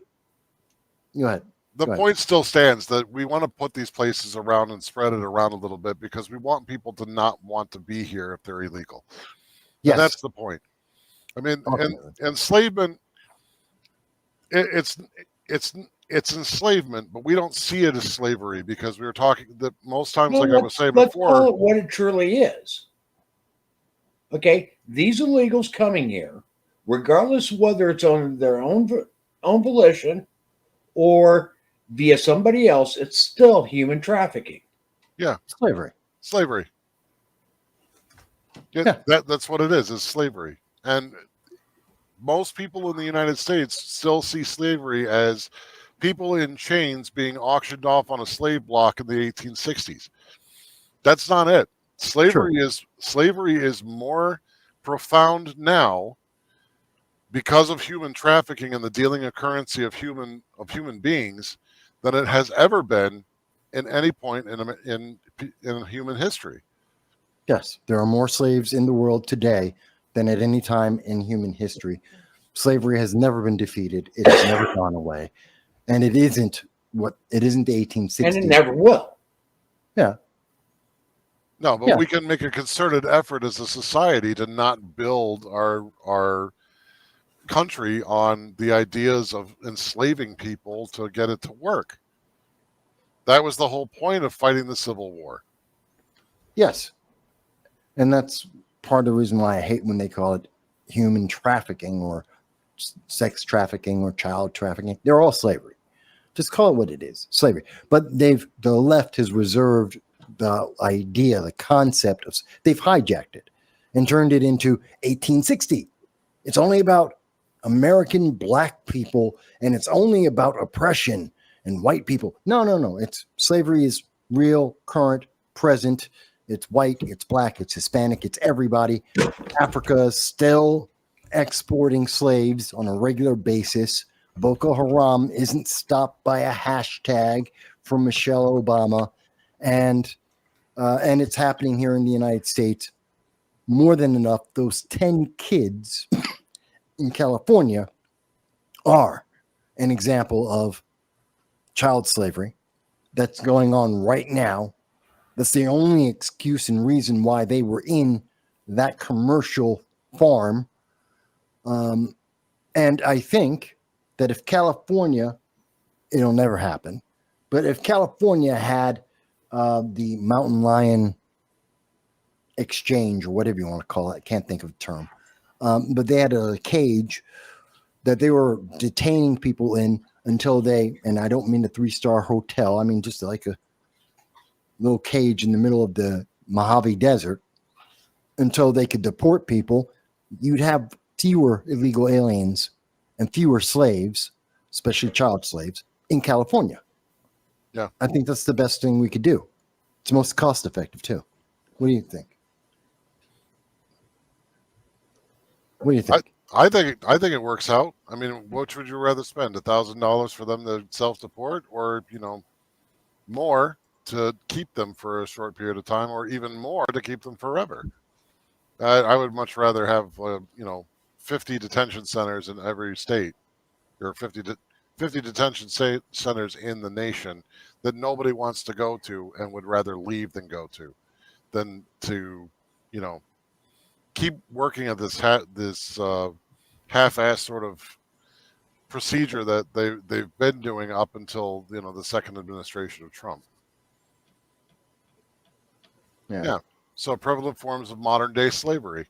Go ahead. The Go ahead. point still stands that we want to put these places around and spread it around a little bit because we want people to not want to be here if they're illegal. Yes, And that's the point. I mean, ultimately. enslavement, it's enslavement, but we don't see it as slavery because we were talking that most times, Well, like I was saying let's call before, it what it truly is. Okay, these illegals coming here, regardless of whether it's on their own volition or via somebody else, it's still human trafficking. Slavery. slavery. Yeah. That's what it is slavery. And most people in the United States still see slavery as people in chains being auctioned off on a slave block in the 1860s. That's not it. Slavery is more profound now because of human trafficking and the dealing of currency of human beings than it has ever been in any point in human history. Yes, there are more slaves in the world today than at any time in human history. Slavery has never been defeated. It has never gone away, and it isn't the 1860s. And it never will. No, but Yeah. we can make a concerted effort as a society to not build our country on the ideas of enslaving people to get it to work. That was the whole point of fighting the Civil War. Yes, and that's part of the reason why I hate when they call it human trafficking or sex trafficking or child trafficking. They're all slavery. Just call it what it is, slavery. But the left has reserved the idea, the concept of, they've hijacked it and turned it into 1860. It's only about American black people and it's only about oppression and white people. No. It's slavery is real, current, present. It's white, it's black, it's Hispanic, it's everybody. Africa is still exporting slaves on a regular basis. Boko Haram isn't stopped by a hashtag from Michelle Obama, and it's happening here in the United States more than enough. Those 10 kids in California are an example of child slavery that's going on right now. That's the only excuse and reason why they were in that commercial farm. And I think that if California, it'll never happen, but if California had the mountain lion exchange or whatever you want to call it, I can't think of the term, but they had a cage that they were detaining people in until they, and I don't mean a 3-star hotel, I mean just like a little cage in the middle of the Mojave Desert, until they could deport people, you'd have fewer illegal aliens and fewer slaves, especially child slaves, in California. Yeah. I think that's the best thing we could do. It's most cost effective too. What do you think? What do you think? I think it works out. I mean, which would you rather spend, $1,000 for them to self-deport, or more to keep them for a short period of time, or even more to keep them forever? I would much rather have 50 detention centers in every state, or 50 detention centers in the nation that nobody wants to go to and would rather leave than go to, than to keep working at this half-assed sort of procedure that they've been doing up until the second administration of Trump. Yeah. So prevalent forms of modern day slavery.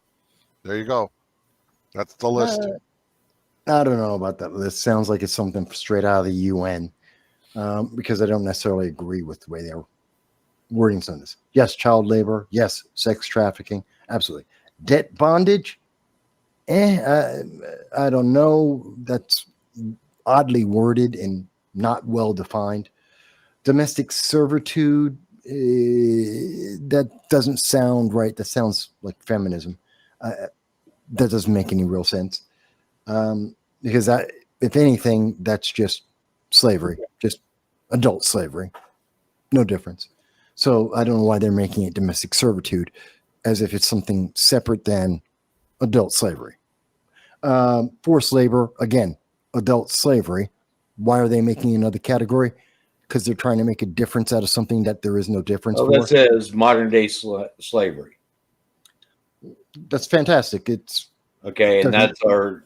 There you go. That's the list. I don't know about that list. Sounds like it's something straight out of the UN, because I don't necessarily agree with the way they're wording some of this. Yes, child labor. Yes, sex trafficking. Absolutely. Debt bondage. I don't know. That's oddly worded and not well defined. Domestic servitude. That doesn't sound right. That sounds like feminism. That doesn't make any real sense. Because if anything, that's just slavery, just adult slavery. No difference. So I don't know why they're making it domestic servitude as if it's something separate than adult slavery. Forced labor, again, adult slavery. Why are they making another category? Because they're trying to make a difference out of something that there is no difference Well, for. that says modern day slavery. That's fantastic. It's Okay, and that's our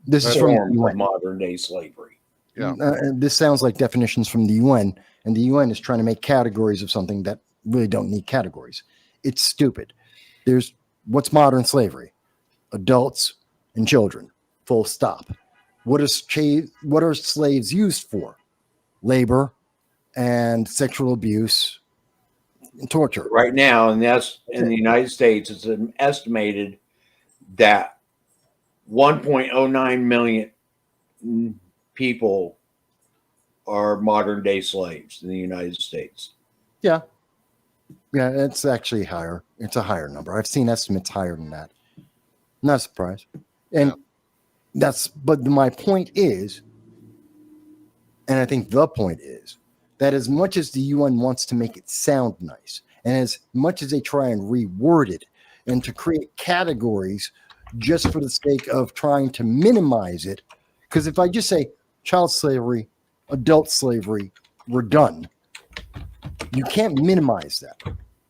this is from form the of UN. modern day slavery. Yeah. This sounds like definitions from the UN, and the UN is trying to make categories of something that really don't need categories. It's stupid. There's what's modern slavery? Adults and children. Full stop. What are slaves used for? Labor and sexual abuse and torture. Right now, and that's in the United States, it's estimated that 1.09 million people are modern day slaves in the United States. Yeah, it's actually higher. It's a higher number. I've seen estimates higher than that. Not surprised. And but my point is, and I think the point is, that as much as the UN wants to make it sound nice, and as much as they try and reword it and to create categories just for the sake of trying to minimize it, because if I just say child slavery, adult slavery, we're done. You can't minimize that.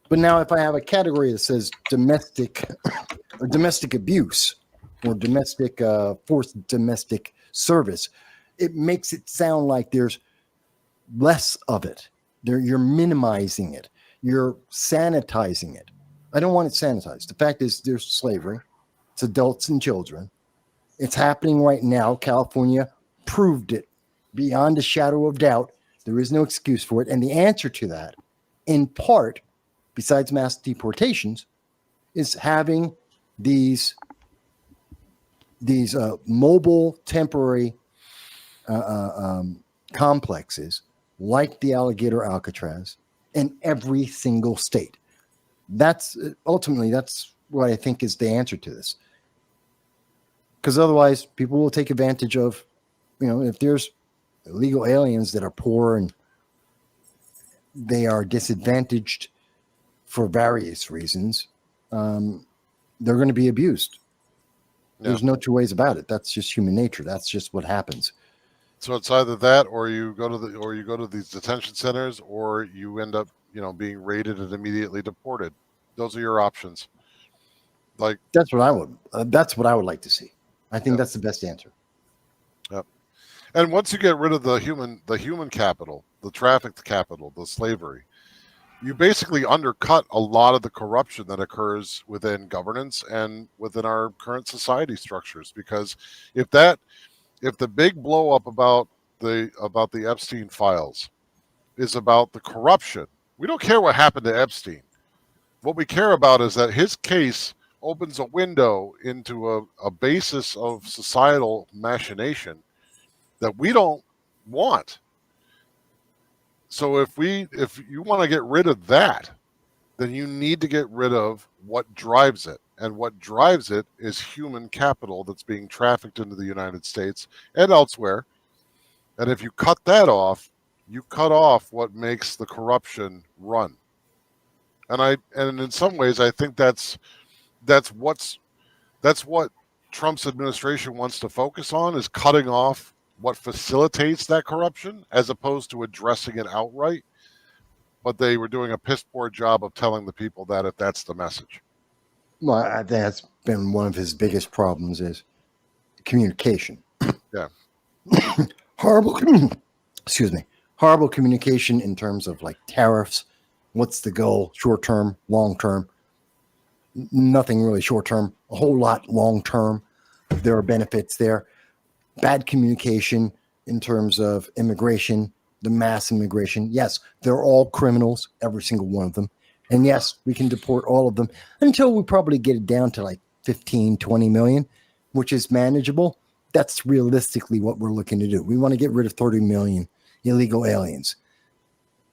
But now if I have a category that says domestic or domestic abuse or domestic forced domestic service, it makes it sound like there's less of it. You're minimizing it. You're sanitizing it. I don't want it sanitized. The fact is there's slavery. It's adults and children. It's happening right now. California proved it beyond a shadow of doubt. There is no excuse for it. And the answer to that, in part, besides mass deportations, is having these mobile temporary complexes like the Alligator Alcatraz in every single state. That's ultimately what I think is the answer to this. Because otherwise, people will take advantage of, if there's illegal aliens that are poor and they are disadvantaged for various reasons, they're going to be abused. Yeah. There's no two ways about it. That's just human nature. That's just what happens. So it's either that, or you go to these detention centers, or you end up, being raided and immediately deported. Those are your options. Like that's what I would like to see. I think that's the best answer. Yep. And once you get rid of the human capital, the trafficked capital, the slavery, you basically undercut a lot of the corruption that occurs within governance and within our current society structures. Because if the big blow up about the Epstein files is about the corruption, we don't care what happened to Epstein. What we care about is that his case opens a window into a basis of societal machination that we don't want. So if you want to get rid of that, then you need to get rid of what drives it. And what drives it is human capital that's being trafficked into the United States and elsewhere. And if you cut that off, you cut off what makes the corruption run. And in some ways, I think that's what Trump's administration wants to focus on, is cutting off what facilitates that corruption as opposed to addressing it outright. But they were doing a piss poor job of telling the people that if that's the message. Well, I think that's been one of his biggest problems is communication. Yeah. Horrible communication in terms of like tariffs. What's the goal? Short term, long term. Nothing really short term, a whole lot long term. There are benefits there. Bad communication in terms of immigration, the mass immigration. Yes, they're all criminals, every single one of them. And yes, we can deport all of them until we probably get it down to like 15, 20 million, which is manageable. That's realistically what we're looking to do. We want to get rid of 30 million illegal aliens.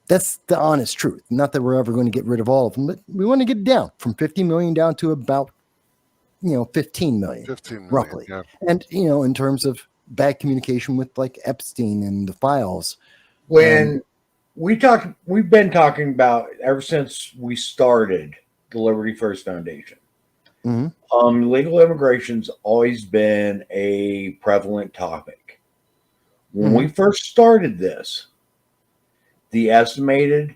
That's the honest truth. Not that we're ever going to get rid of all of them, but we want to get it down from 50 million down to about, 15 million. 15 million, roughly. yeah. And, in terms of bad communication with like Epstein and the files. When we've been talking about ever since we started the Liberty First Foundation. Mhm. Legal immigration's always been a prevalent topic. When we first started this, the estimated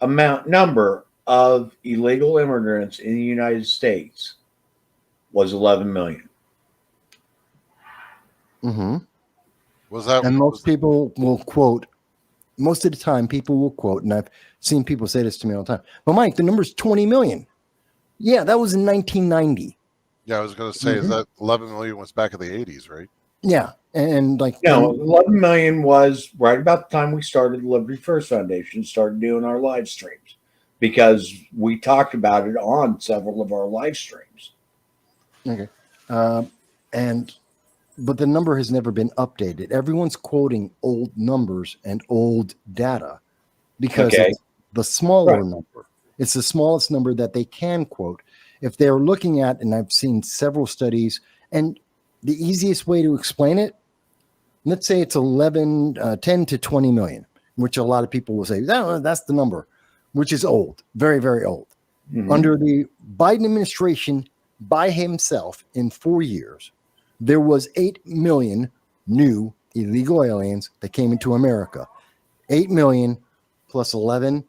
number of illegal immigrants in the United States was 11 million. Mm-hmm. Was that And was, people will quote, most of the time, people will quote, and I've seen people say this to me all the time. But Mike, the number's 20 million. Yeah, that was in 1990. yeah, I was going to say, is that 11 million was back in the 80s, right? Yeah, and like No, 11 million was right about the time we started the Liberty First Foundation, started doing our live streams, because we talked about it on several of our live streams. okay, but the number has never been updated. Everyone's quoting old numbers and old data because Okay. it's the smaller Right. number. It's the smallest number that they can quote. If they're looking at, and I've seen several studies, and the easiest way to explain it, let's say it's 10 to 20 million, which a lot of people will say, that's the number, which is old, very, very old. Mhm. Under the Biden administration by himself in 4 years, there was 8 million new illegal aliens that came into America. 8 million plus 11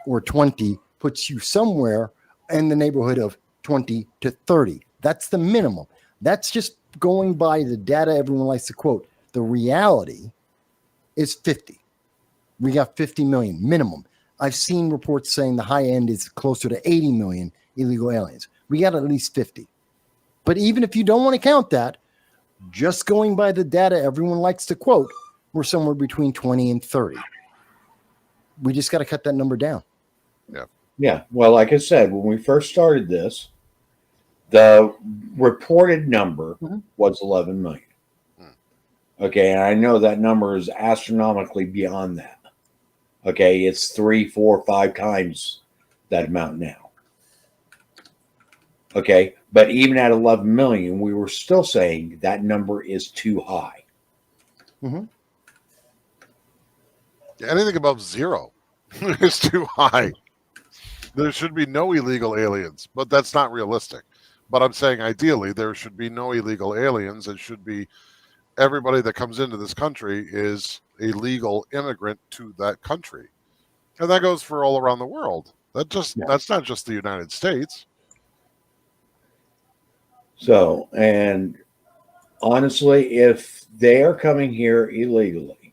or 20 puts you somewhere in the neighborhood of 20 to 30. That's the minimum. That's just going by the data everyone likes to quote. The reality is 50. We got 50 million minimum. I've seen reports saying the high end is closer to 80 million illegal aliens. We got at least 50. But even if you don't want to count that, just going by the data everyone likes to quote, we're somewhere between 20 and 30. We just got to cut that number down. Yeah. Well, like I said, when we first started this, the reported number was 11 million. Okay. And I know that number is astronomically beyond that. Okay. It's 3, 4, 5 times that amount now. Okay. But even at 11 million, we were still saying that number is too high. Anything above 0 is too high. There should be no illegal aliens, but that's not realistic. But I'm saying ideally there should be no illegal aliens. It should be everybody that comes into this country is a legal immigrant to that country. And that goes for all around the world. That's not just the United States. So, and honestly, if they are coming here illegally,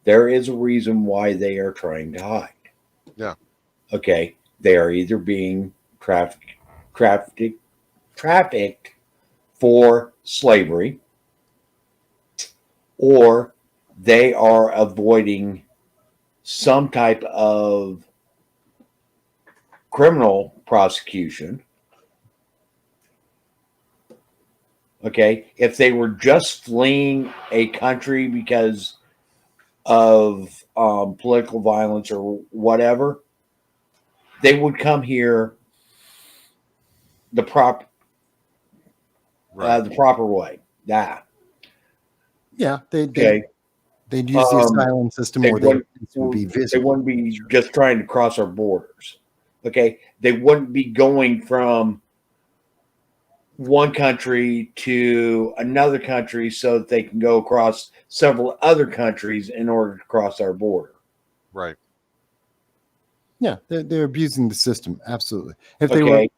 there is a reason why they are trying to hide. Yeah. Okay. They are either being trafficked for slavery, or they are avoiding some type of criminal prosecution. Okay. If they were just fleeing a country because of political violence or whatever, they would come here the proper way. Yeah, they'd Okay. use the asylum system, or they would be They visible. wouldn't be just trying to cross our borders. Okay. They wouldn't be going from one country to another country so that they can go across several other countries in order to cross our border. Right. Yeah, they're abusing the system. Absolutely. If they Okay. were legit,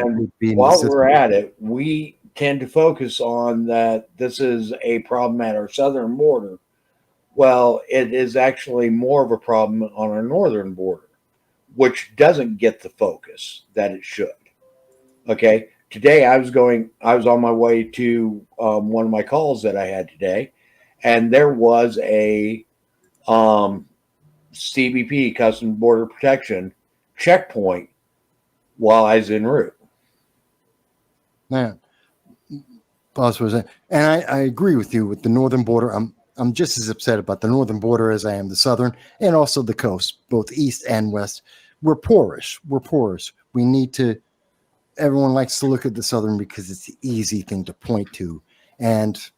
And would be in the while system. we're at it, we tend to focus on that this is a problem at our southern border. Well, it is actually more of a problem on our northern border, which doesn't get the focus that it should. Okay. Today I was on my way to one of my calls that I had today, and there was a CBP, Customs Border Protection checkpoint while I was en route. Yeah. Boss was, and I agree with you with the northern border. I'm just as upset about the northern border as I am the southern, and also the coast, both east and west. We're porous. We need to. Everyone likes to look at the southern because it's the easy thing to point to, and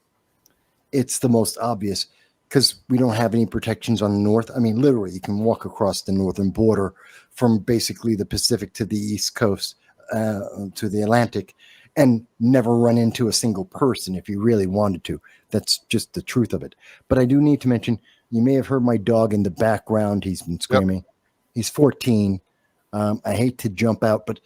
it's the most obvious because we don't have any protections on the north. I mean, literally, you can walk across the northern border from basically the Pacific to the East Coast to the Atlantic and never run into a single person if you really wanted to. That's just the truth of it. But I do need to mention, you may have heard my dog in the background. He's been screaming. Yep. He's 14. I hate to jump out, but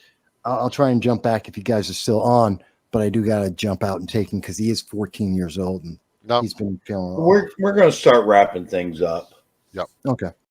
I'll try and jump back if you guys are still on. But I do got to jump out and take him because he is 14 years old and he's been feeling. We're going to start wrapping things up. Yep. Okay.